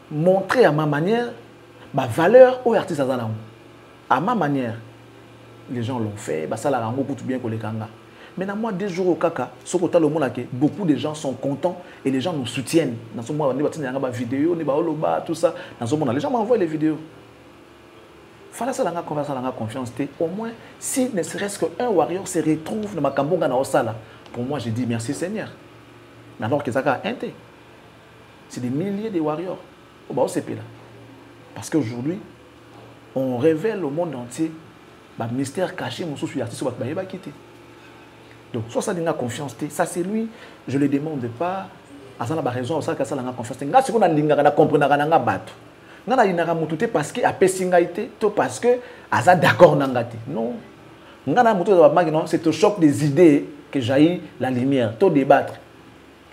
montrer à ma manière ma valeur aux artistes à ma manière. Les gens l'ont fait, ça l'a rendu tout bien pour les Kanga. Mais dans moi, des jours au Kaka, beaucoup de gens sont contents et les gens nous soutiennent. Dans ce moment, on a des vidéos, tout ça. Dans ce moment, les gens m'envoient les vidéos. Fala ça la confiance. Au moins, si ne serait-ce qu'un warrior se retrouve dans ma Kambonga na Osala, pour moi, je dis merci Seigneur. Mais alors que ça a un thé. C'est des milliers de warriors. Parce qu'aujourd'hui, on révèle au monde entier mystère caché, mon souci artiste va pas quitter. Donc, soit ça a confiance, ça c'est lui, je ne le demande pas. Ça a raison, ça a confiance. Si on a compris, on a battu. On a motuté parce que a pessingaité, parce que a d'accord nangati. Non. On a motuté c'est au choc des idées que jaillit la lumière, tout débattre.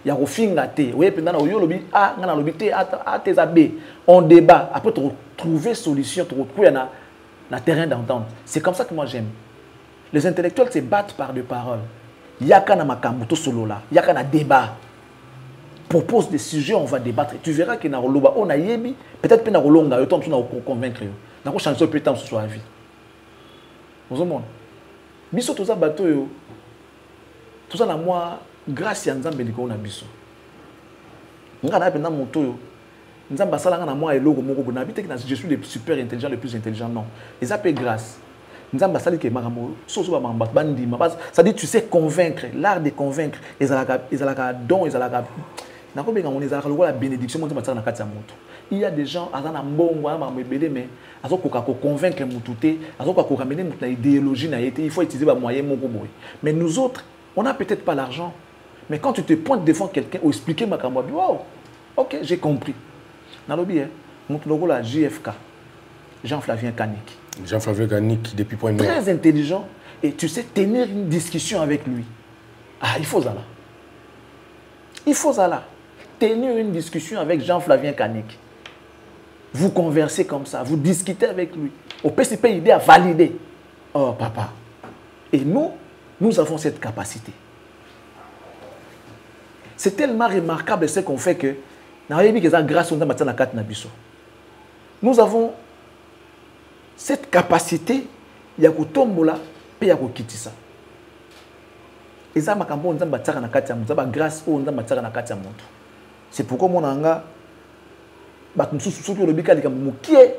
Il y a au fingate, oui, pendant au yolobi a ngana lobité a tes abbés. On débat, après trouver solution, trouver na terrain d'entente. C'est comme ça que moi j'aime. Les intellectuels se battent par des paroles. Il y a qu'un makambuto solo là, il y a qu'un débat. Propose des sujets, on va débattre. Tu verras que na roloba on a yebi, peut-être que na rolonga, autant tu na convaincre. Na ko chanson peut-être sur la vie. Vous avez biso tout ça bateau yo. Tout ça na moi grâce à Nzambe liko na biso. Ngana pena moto yo. Nzamba salanga na moi eloko moko na bité que je suis le super intelligent, le plus intelligent non. Et ça paye grâce. Nzamba sali ke maramo soso ba mamba bandi mabas, ça dit tu sais convaincre, l'art de convaincre, ezalaka don, ezalaka na ko benga moni ezalaka la bénédiction mo nzamba na kati ya moto. Il y a des gens azana mbongo ama mebele mais azokoka ko convaincre mututé, azokoka ko ramener mutu na idéologie na été, il faut utiliser ba moyen moko boy. Mais nous autres, on n'a peut-être pas l'argent. Mais quand tu te pointes devant quelqu'un ou expliquer makambo, wow. OK, j'ai compris. Nalobi, mon logo la JFK, Jean-Flavien Kanik. Jean-Flavien Kanik, depuis point très intelligent. Et tu sais tenir une discussion avec lui. Ah, il faut ça là. Il faut ça là. Tenir une discussion avec Jean-Flavien Kanik. Vous conversez comme ça, vous discutez avec lui. Au PCP, idée à valider. Oh, papa. Et nous avons cette capacité. C'est tellement remarquable ce qu'on fait que nous avons cette capacité ya kutombola pe ya kokitisa. Eza makambo nzamba tsaka na kati ya mutu, grâce au nzamba tsaka na kati ya mutu. C'est pourquoi mon anga batumsusu soki lobika lika mukie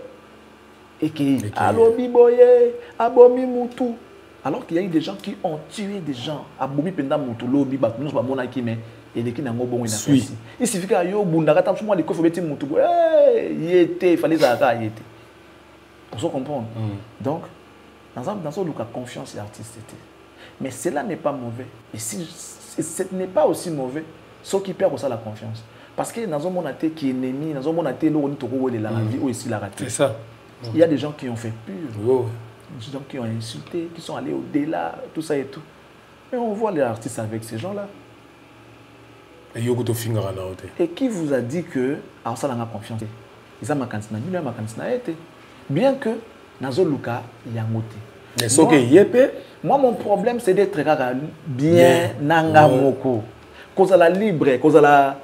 eke alobi boye abomi mutu. Alors qu'il y a eu des gens qui ont tué des gens. Abomi penda mutu lobi batumsusu ba mona ki mais il suffit que yo bundaka tant moi les coffres beti mutu il fallait ça il était pour se comprendre. Donc dans ce cas confiance l'artiste mais cela n'est pas mauvais et si ce n'est pas aussi mauvais ceux qui perdent ça la confiance parce que dans un monde qui est ennemi dans un monde qui est la vie ou ici la raté. C'est ça. Il y a des gens qui ont fait pur. Des gens qui ont insulté, qui sont allés au-delà, tout ça et tout. Mais on voit les artistes avec ces gens-là. Et qui vous a dit que ça n'a confiance? Ils ont bien que Nazo Luka Yangote. Moi, mon problème, c'est d'être bien nanga moko. Cause la libre, cause la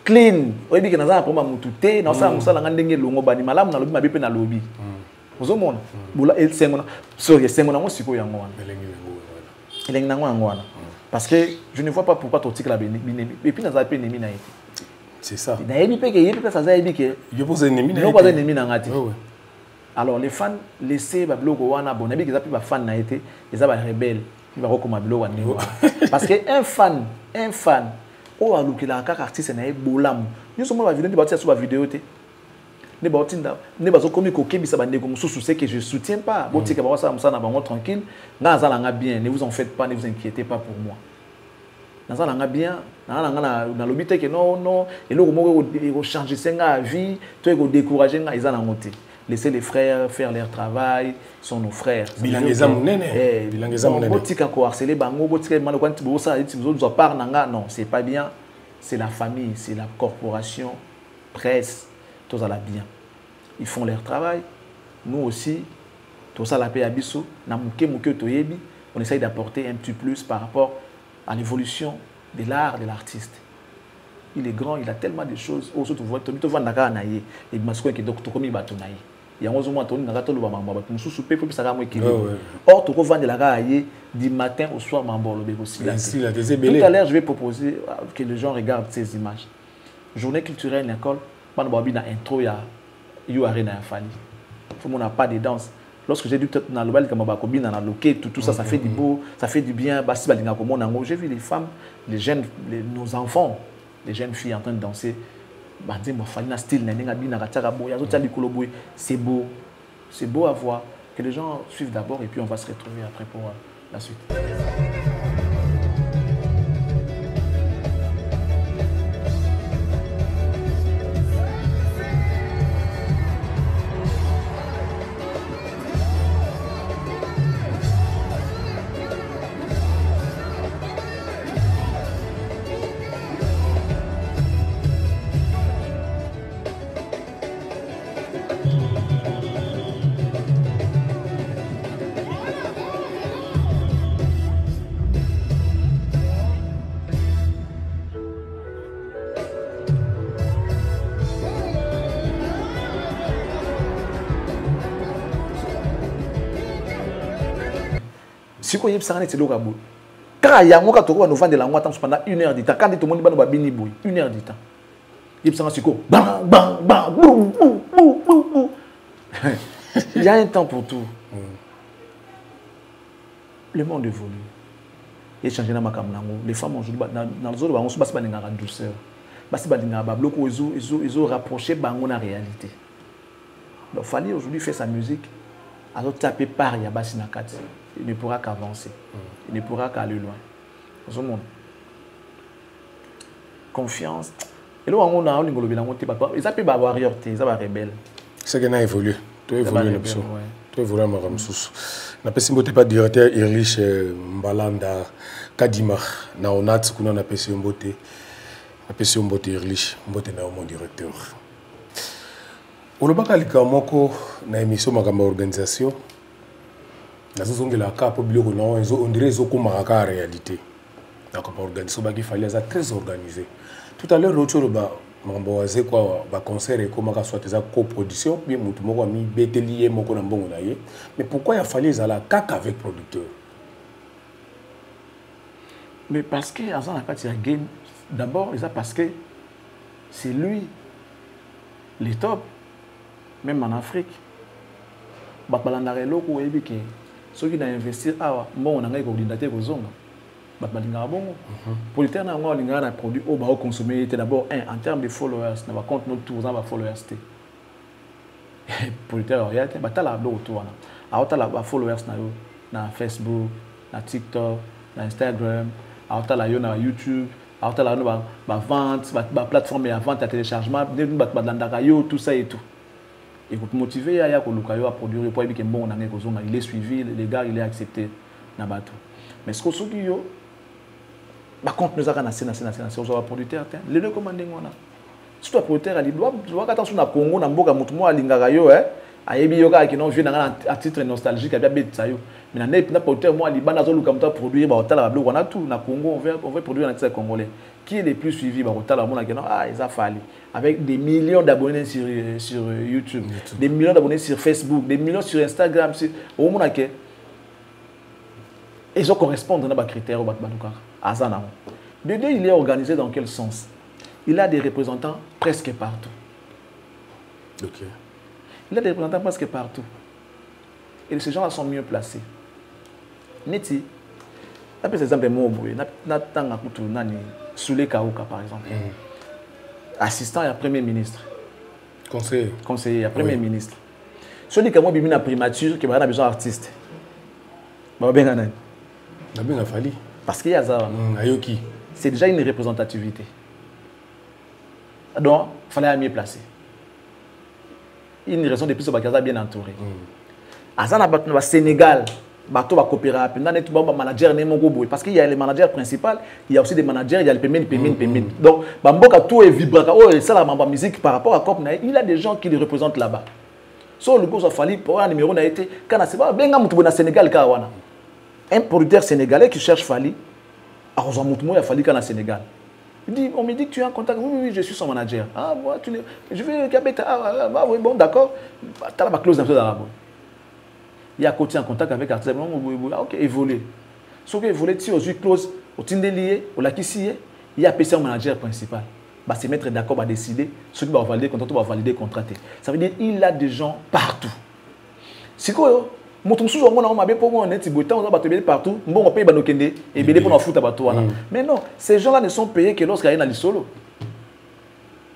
clean. On dit que Naza pour ma mutute, Naza musala ngandenge longo bani malam na lobi mabepe na lobi. Vous avez vu? Et c'est mon sorry, c'est mon amour siko yango wana. Eleng nango yango wana. Parce que je ne vois pas pourquoi tu as dit et puis, nous avons ennemi. C'est ça. Alors, les fans, laissez les fans, ils sont rebelles. Parce qu'un fan, o alukela kaka artiste na ebolam yo so mo ba vidéo ba tia sur ba vidéo te ne ba otinda ne ba zo komi ko kebisa ba ndeko mususu c'est que je soutiens pas botika ba ça na bango tranquille nga za nga bien ne vous en faites pas, ne vous inquiétez pas pour moi na nga bien na lobité que non et le mo ko changer senga vie to ko décourager nga isa na ngote. Laissez les frères faire leur travail, sont nos frères. Bilangeza munene. Bilangeza munene. Botika ko harceler bango, botika malo quand bo ça dit vous autres part nanga non, c'est pas bien. C'est la famille, c'est la corporation, presse, tout ça là bien. Ils font leur travail. Nous aussi, tout ça la paix abisso, na muke toyebi, on essaye d'apporter un petit plus par rapport à l'évolution de l'art de l'artiste. Il est grand, il a tellement de choses. Au surtout vous tu vois naka naie et masco qui donc to komi batunaye. Il y a 11 mois, on a gâté le mambo. Nous souper pour ça gagne équilibre. Or, tu peux vendre la gaille du matin au soir mambo le aussi. Tout à l'heure, je vais proposer que les gens regardent ces images. Journée culturelle l'école, pas de babi dans intro ya you arena ya fali. Faut mon a pas de danse. Lorsque j'ai dit dans le bal comme bakobi dans la loquet tout ça ça fait du beau, ça fait du bien. Basi balinga comme on j'ai vu les femmes, les jeunes, nos enfants, les jeunes filles en train de danser. C'est beau à voir. Que les gens suivent d'abord et puis on va se retrouver après pour la suite. Si vous avez un peu de temps, quand il y a un peu de temps, on va pendant 1 heure de temps. Quand tout le monde va bini boui, 1 heure de temps. Il y a un peu bang, bang, bang, boum, boum, boum, boum. Il y a un temps pour tout. Le monde évolue. Il y a changé dans ma caméra. Les femmes aujourd'hui, dans les autres, on se passe pas dans la douceur. Ils ont rapproché la réalité. Donc, il fallait aujourd'hui faire sa musique. Alors, taper par Yabasi Nakati. Il ne pourra qu'avancer. Il ne pourra qu'aller loin. Dans ce monde. Confiance. Et là, on a un peu de ils appellent les warriors, ils appellent les rebelles. C'est qu'il a évolué. Tu as évolué. Tu as évolué. Je pas directeur Irlich Mbalanda Kadima. Na onat kuna na pesi mbote. Na pesi mbote Irlich mbote na mon directeur. Olobaka likamoko na émission makamba organisation. La carte on dirait comme en réalité. Donc, l'organisation il fallait être très organisé. Tout à l'heure, l'autre concert et comment soit des coproduction, bien mais pourquoi il fallait la cac avec producteur? Mais parce que d'abord, parce que c'est lui les top, même en Afrique. Ceux qui ont investi, bon, on a un coordinateur aux hommes. Pour le terme, on a un produit au bas consommer. D'abord, en termes de followers, on va compter notre tour, on va followers. Pour le terme, il y a un autour. Il y a followers na Facebook, na TikTok, na Instagram, il y a YouTube, il y a vente, la plateforme de vente à téléchargement, tout ça et tout. Et pour motiver à produire pour que bon il est suivi les gars il est accepté na bateau mais ce que ceux qui yo ba compte nous a on producteur les deux commanding on a si toi producteur ali doit attention na Congo na mboka mutu mo alingaka yo ayebi yo ka ki non vient à titre nostalgique a bien bête yo mais na producteur mo ali bana zo luka mutu produire ba otala ba on a tout na Congo on veut produire na titre congolais qui est le plus suivi ba otala mo na que non ils a fallu avec des millions d'abonnés sur YouTube, des millions d'abonnés sur Facebook, des millions sur Instagram. Au moins, ils correspondent à des critères. De deux, il est organisé dans quel sens? Il a des représentants presque partout. Okay. Il a des représentants presque partout. Et ces gens-là sont mieux placés. Neti, Par exemple, Soulé Kaouka, par exemple. Assistant et Premier ministre. Conseiller à Premier ministre. Celui qui a une primature, qui a besoin d'artiste. Parce qu'il y a ça. C'est déjà une représentativité. Donc, il fallait mieux placer. Une raison de plus, c'est qu'il bien entouré. Au Sénégal, bateau va coopérer. Manager parce qu'il y a les managers principaux, il y a aussi des managers, il y a les paiements. Donc, Bamboka tout est vibrant. Et ça, la musique par rapport à Cop, il y a des gens qui le représentent là-bas. So le gars a fallu pour un numéro n'a été quand c'est pas bien au Sénégal kawana. Un producteur sénégalais qui cherche Fali, a rejoint il a fallu qu'au Sénégal. Il dit, on me dit que tu es en contact. Oui, je suis son manager. Ah, moi, je vais Gabeta. Ah, oui, bon, d'accord. Tu as la clause d'arabe. Il y a côté en contact avec l'artiste. Ah, ok, évoluer. Sauf que évoluer, si on close, au Tindelier, au Lakissier, il y a PC un manager principal. Bah, se mettre d'accord, va décider. Ceux qui vont valider le contrat, vont valider le contrat. Ça veut dire qu'il a des gens partout. Si quoi, mon sous on m'a bien pour moi, on est partout. Bon, on paye Banokende et bien pour nous foutre à bateau. Mais non, ces gens-là ne sont payés que lorsqu'il y a un solo.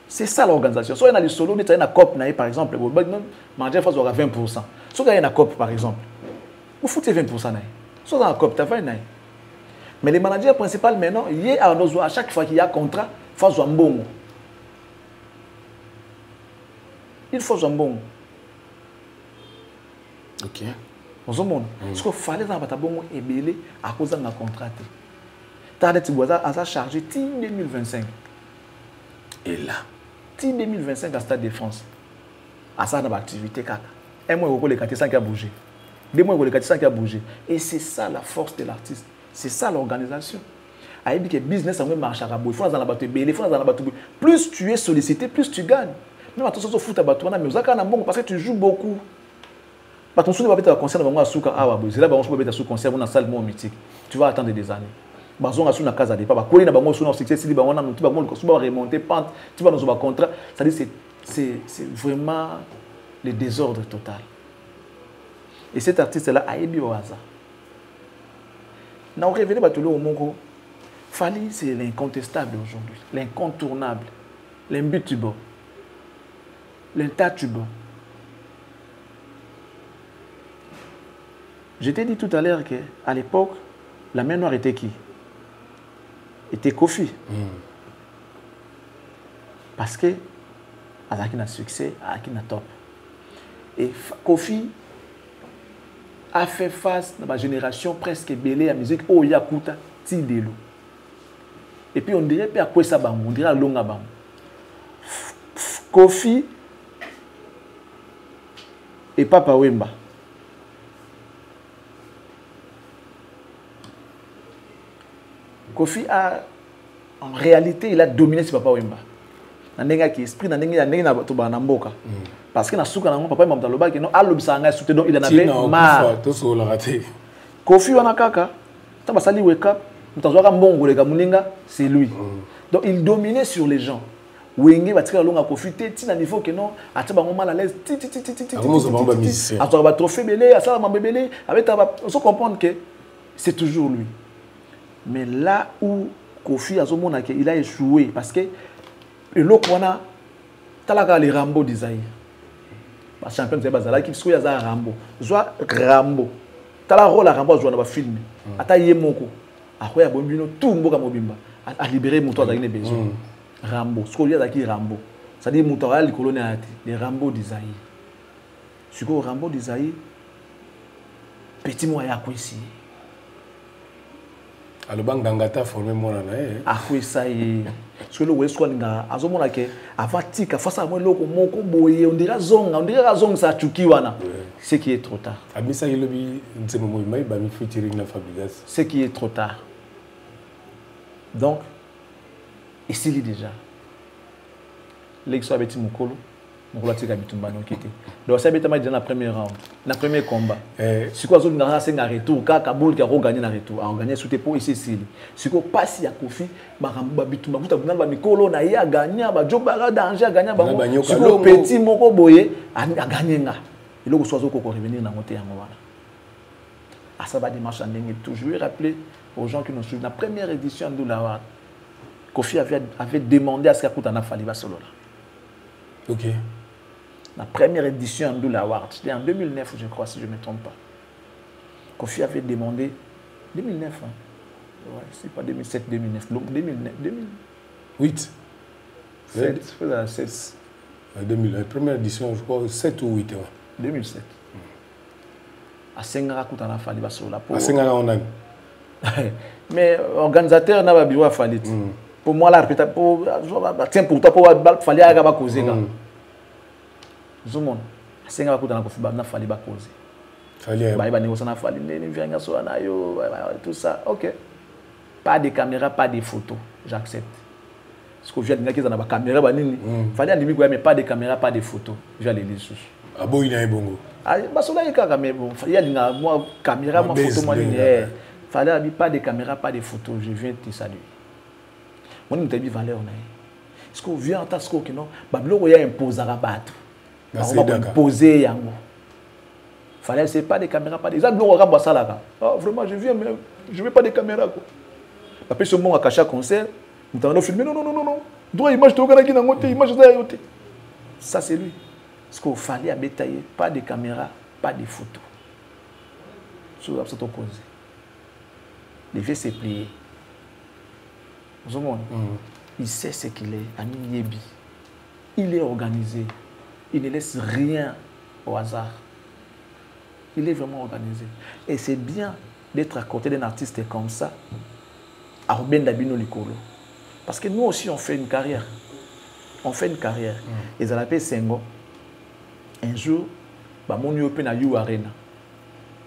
C'est ça l'organisation. Soit il y a un solo, il y a un COP, par exemple, le manager face aura 20%. Soit il y a un COP, par exemple, vous foutez 20%. Soit dans un COP, tu as 20%. Mais les managers principaux, maintenant, à chaque fois qu'il y a un contrat, il faut un bon. Il faut un bon. Ok. Parce qu'il fallait que tu bon et à cause d'un contrat. Tu as chargé 2025. Et là 2025 à Stade de France. À ça, dans l'activité. Un mois, il y a 400 qui a bougé. 2 mois, il y a 400 qui a bougé. Et c'est ça la force de l'artiste. C'est ça l'organisation. Il dit que le business a marché à Rabo. Il faut dans la bateau. Plus tu es sollicité, plus tu gagnes. Même attention, tu foot à bateau. Mais parce que tu joues beaucoup. Parce que tu vas faire un concert dans Souka. C'est là que tu vas faire un concert dans la salle mythique. Tu vas attendre des années. Bazon a sous la casa de papa. Quand il y a un succès, si on a tu vas remonter pente, tu vas dans un contrat. C'est vraiment le désordre total. Et cet artiste-là a ébi au hasard. Nous avons révélé que le Mongo, Fali, c'est l'incontestable aujourd'hui, l'incontournable, l'imbutable, l'intouchable. Je t'ai dit tout à l'heure qu'à l'époque, la main noire était qui? Était Kofi. Parce que Azaki n'a succès, Azaki n'a top. Et Kofi a fait face dans ma génération presque belée à la musique Oh Yakuta Tidelo. Et puis on dirait à quoi ça va, on dirait à Longa Bam. Kofi et Papa Wemba. Kofi a, en réalité, il a dominé ce Papa Wemba. Il a esprit, il a parce que papa m'a dit non, il en avait marre. Kofi Wanakaka, c'est lui. Donc il dominait sur les gens. Wenge va tirer longa Kofi à niveau que non, à mal à l'aise. À trophée belé, à ça m'a belé, avec on se comprendre que c'est toujours lui. Mais là où Kofi il a échoué parce que l'autre a les Rambo d'Isaïe. Le champion de Bazala qui est Rambo. Soit Rambo. Tu as le rôle à Rambo dans le film. Tu as Yemoko. Après, tout le monde a libéré mon toit d'aller besoin. Rambo. Ce qu'il y a qui Rambo. C'est-à-dire mon toit les colonies les Rambo d'Isaïe. Ce que Rambo d'Isaïe, petit moyen à quoi ici. Le banc d'Angata formé mon année. Ah oui, ça y est. Parce que le West Wanga, à ce moment-là, avant Tika, face à moi, on dirait Zong, ça Chukiwana. Ce qui est trop tard. Ce qui est trop tard. Donc, ici, déjà. L'exo avec Timokolo. Donc, ça a été dans la première round, dans le premier combat. Si quoi, on a un retour, Kaboul qui a gagné un retour, a gagné sous tes pots ici. Si quoi, passe à Kofi, Maramba Bitumba, Mikolo, a gagné, Jobara danger, a gagné, si quoi, petit Moko Boye, a gagné. Et là, on soit revenir dans le côté. à ça va démarche en ligne tout. Je vais rappeler aux gens qui nous suivent, la première édition de Award, Kofi avait demandé à ce qu'Akutana Faliba solo là. Ok. La première édition de Award, c'était en 2009, je crois, si je ne me trompe pas. Kofi avait demandé 2009, hein. Ouais, c'est pas 2007, 2009, 2008. 7. La première édition, je crois, 7 ou 8. Ouais. 2007. À Sengara Koutana Faliba Sola. À Sengara, on a. Mais organisateur n'a pas besoin de Falit. Pour moi, là, tiens, pour toi, il fallait aller à causer. Zoumon. À Sengara Koutana Faliba causer. Fallait. Tout ça. Ok. Pas de caméra, pas de photos. J'accepte. Parce que je viens de dire qu'ils ont une caméra. Il fallait aller mais pas de caméra, pas de photos. Je vais aller les sous. Ah bon, il y a un bongo. Ah, bah cela est quand même bon. Il y a une caméra, ma photo, moi il fallait pas de caméra, pas de photos. Je viens te saluer. Moi je t'ai valeur na. Est-ce que vient en tas que non? Bah il y a imposé à battre. On va imposer yango. Fallait c'est pas de caméra, pas de. Ça bloc on va ça là. Ah vraiment je viens mais je veux pas de caméra quoi. Après ce moment à cacher concert, nous t'en filmé non. Droit image to kana qui na ngote image ça yote. Ça c'est lui. Parce qu'il fallait abétailler, pas de caméra, pas de photos. Sur la photo posée. Les vieux s'est plié. Vous voyez, il sait ce qu'il est, Ami Yebi. Il est organisé. Il ne laisse rien au hasard. Il est vraiment organisé. Et c'est bien d'être à côté d'un artiste comme ça, à Ruben Dabino Likolo. Parce que nous aussi, on fait une carrière. On fait une carrière. Et ça l'appelle Sengo. Un jour, mon open à You Arena.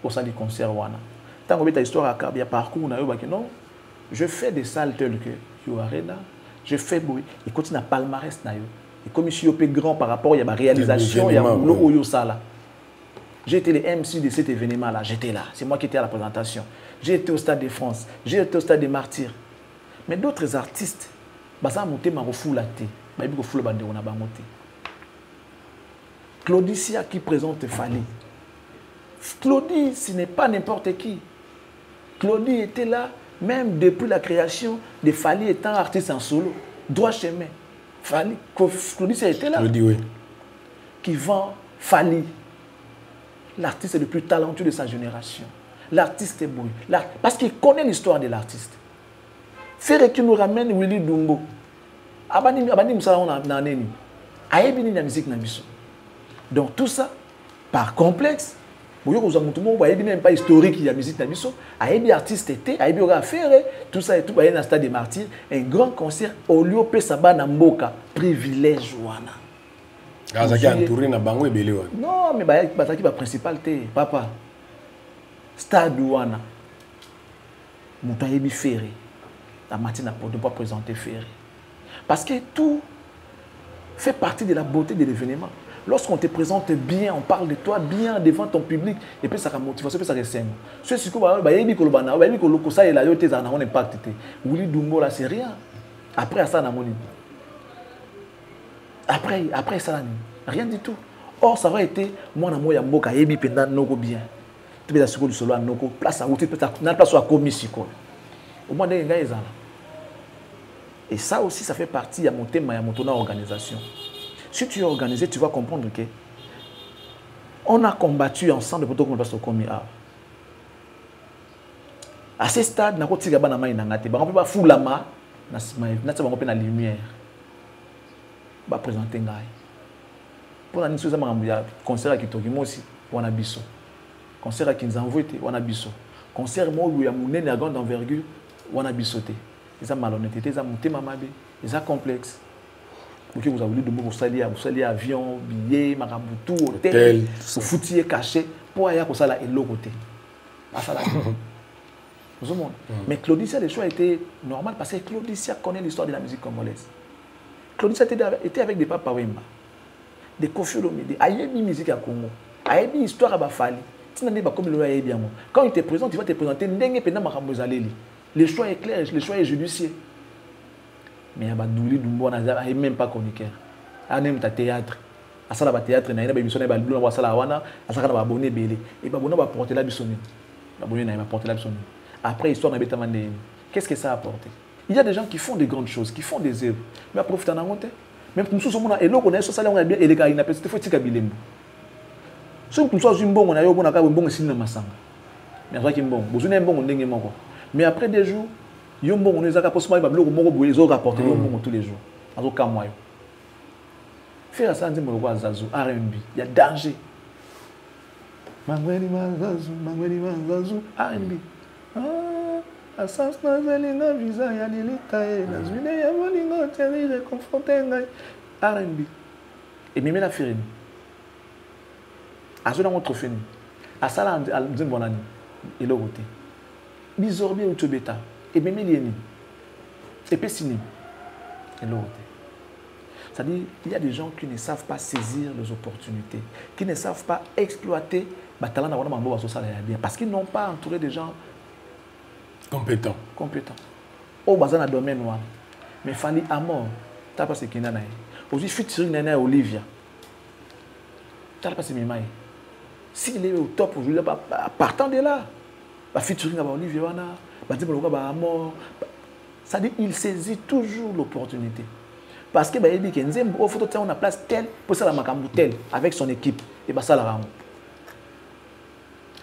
Au sein du concert Wana. Tant que tu as histoire à Kabia parcours, non, je fais des salles telles que You Arena, je fais bruit. Il continue à palmarès. Et comme je suis grand par rapport à la réalisation, il y a un boulot sala. J'ai été le MC de cet événement-là, j'étais là. C'est moi qui étais à la présentation. J'ai été au Stade de France, j'ai été au Stade des Martyrs. Mais d'autres artistes, ça monté ma refoule la thé. Claudicia qui présente Fali. Claudie, ce n'est pas n'importe qui. Claudie était là, même depuis la création de Fali étant artiste en solo. Droit chemin. Fali, Claudicia était là. Claudie, oui. Qui vend Fali. L'artiste le plus talentueux de sa génération. L'artiste est beau. Parce qu'il connaît l'histoire de l'artiste. Faire qui nous ramène Willy Dumbo. Abani Moussa on a nani. Aïbini la musique na biso. Donc tout ça, par complexe, vous avez même pas historique, il y a musique na biso. Aïbi artiste était, Aïbi aura fait tout ça et tout, il y a un stade des Martyrs, un grand concert au lieu de Saba Namboka, privilège wana. Non, mais c'est la principale, papa. Stade wana. Mouta Aïbi Ferré. La matinée pour ne pas présenter Ferré. Parce que tout fait partie de la beauté de l'événement. Lorsqu'on te présente bien, on parle de toi bien devant ton public, et puis ça a motivation, puis ça ressemble. Ce qui est là, impact. Willy Dumbo là, c'est rien. Après ça, après ça, rien du tout. Or, ça aurait été, moi, je mboka yebi pendant noko bien. Tu peux assurer le solo à noko, place à outil, place à commission. Au moins, il y a ça. Et ça aussi, ça fait partie de mon thème, de mon organisation. Si tu es organisé, tu vas comprendre que on a combattu ensemble pour que nous passions au commis. À ce stade, on ne peut pas fouler la main, on peut pas la lumière. On va présenter un gars. Pour la mission, on a un concert qui est aussi, on a biso. Concert qui nous envoie, on a biso. Concert où il y a une grande envergure, on a bisoté. Ils ont malhonnêteté, ils ont monté ma mabe, ils ont complexe. Vous avez voulu de vous salir avion, billet, maraboutou, hôtel, vous foutiez caché, pour aller à ça et l'autre côté. Mais Claudicia, le choix était normal parce que Claudicia connaît l'histoire de la musique congolaise. Claudicia était avec des papas Wemba, des Kofi Olomide, Ayebi musique à Congo, Ayebi histoire à Bafali. Quand il te présente, il va te présenter Ndenge Pena Makamozaleli. Le choix est clair, le choix est judiciaire. Mais il y a Douli Dumbo, il n'y a même pas chroniqueur. Il y a même théâtre. Il y a théâtre, il y a des émissions, il y a des abonnés belé. Et il y a des porter la bisonne. Il m'a apporté la personne. Après, histoire de qu'est-ce que ça a apporté? Il y a des gens qui font des grandes choses, qui font des œuvres. Mais après, il y a même pour nous, on a et on a ça, on a bien, et les gars, il n'a pas été fait tirer bilembo. Si on a un bon, on a eu un bon signe de massanga. Mais après, bon, vous avez un bon, on est mort. Mais après des jours, il y a un bon, on est à possible, ils ont rapporté tous les jours. En tout cas, moi. Faire ça, on dit, R&B, il y a danger. Mangweni Mazazu, R&B. Ah, sens na visa ya lilita na zwine ya molingo teri reconforter ngai R&B. Et même la firine. A zona notre fini. A sala ndim bonani. Et le côté. Bizorbi ou tobeta. Et même lieni. Et pesini. Et le côté. C'est-à-dire, il y a des gens qui ne savent pas saisir les opportunités, qui ne savent pas exploiter le talent d'avoir un bon bien, parce qu'ils n'ont pas entouré des gens compétents. Au bazar dans le domaine noir. Mais Fanny à mort, tu n'as pas ce qu'il y a. Aussi, featuring Nana Olivia. Tu n'as pas ce qu'il y a. S'il est au top aujourd'hui, partant de là, featuring avec Olivia, c'est-à-dire, il saisit toujours l'opportunité. Parce que il dit que nous faut on a place telle pour ça la makambu telle avec son équipe et bah ça la rame.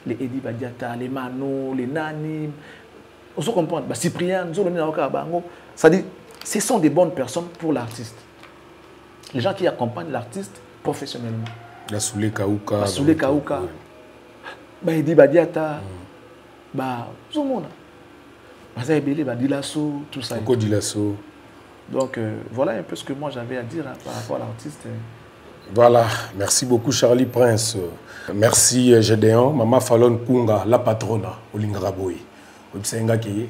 Les Edi Badiata, les Mano, les Nani, on se comprend. Bah Cyprien, nous on ça dit ce sont des bonnes personnes pour l'artiste. Les gens qui accompagnent l'artiste professionnellement. La Soulé Kaouka. La Soulé Kaouka. Bah Edi Badiata. Bah tout le monde. Bah ça Ebele, bah Dilasso, tout ça. Pourquoi Dilasso? Donc voilà un peu ce que moi j'avais à dire par rapport à l'artiste. Voilà, merci beaucoup Charlie Prince. Merci Gédéon, Maman Fallon Kunga, la patronne, Olingaraboy. Obsenga qui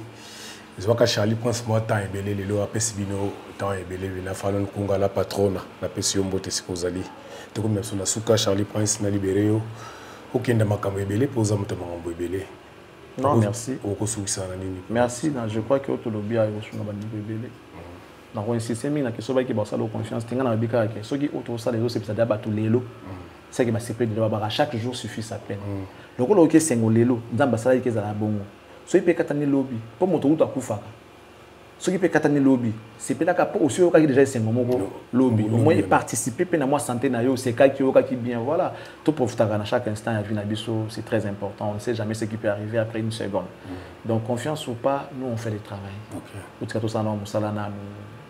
je vois que Charlie Prince moi temps ebele lelo apesibino temps ebele na Fallon Kunga la patronne, la pession bote sikozali. To comme même na suka Charlie Prince na libéré yo. Okenda makambo ebele poza mutama makambo ebele. Non, merci. Merci, je crois que tu l'as bien ebele. Donc on insiste mais na question ba ki ba sala confiance tinga na bika ke soki auto sala les autres c'est ça ba tout lelo c'est que ba c'est de ba chaque jour suffit sa peine donc on OK sengo lelo nzamba sala ki za bongo so ipe katani lobby po moto uta kufaka soki pe katani lobby c'est peut être pour aussi qui déjà sengo moko lobby au moins participer pe na moi santé na yo c'est qui bien voilà tout profiter à chaque instant à vie na biso c'est très important on ne sait jamais ce qui peut arriver après une seconde donc confiance ou pas nous on fait le travail OK tout ça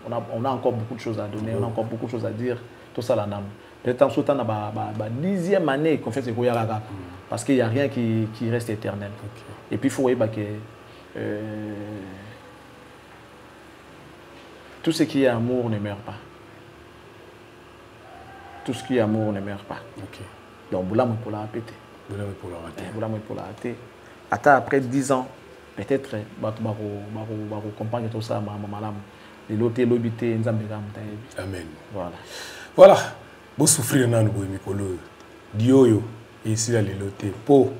on a encore beaucoup de choses à donner, on a encore beaucoup de choses à dire. Tout ça, là, peut-être en ce temps, on a 10e année qu'on fait ce qu'on y a là. Parce qu'il n'y a rien qui reste éternel. Et puis, il faut voir que tout ce qui est amour ne meurt pas. Tout ce qui est amour ne meurt pas. Donc, Boula pour la répéter. Boula pour la rater. Attends, après 10 ans, peut-être, on comprendre tout ça, maman. Amen. Voilà. Vous souffrez dans le mikolo. Dioyo ici la leloté. Po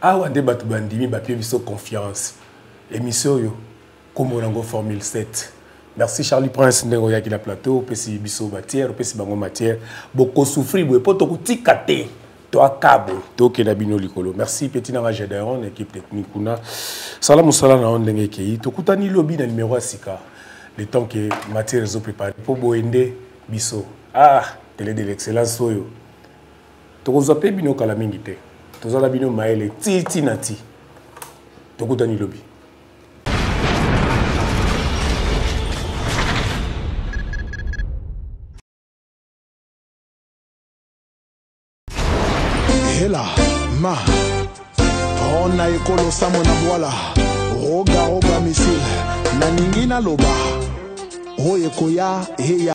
awa de batu bandimi ba biso confiance. Émission yo comme on a formule 7. Merci Charlie Prince ndengo ya ki la plateau pesi biso matière pesi bango matière. Boko souffrir bo po to kutikate. To akabo to ke na bino likolo. Merci petit na Gédéon équipe technique kuna. Salam sala na ondenge kei to kutani lobby na numéro asika. Le temps que matière est préparée pour boende biso télé de l'excellence soyo tokoza pe bino kala mingi te tozala bino maele titi nati tokutani lobi hela ma on a ekolo samo na boala roga misile na ningina loba oye koya heya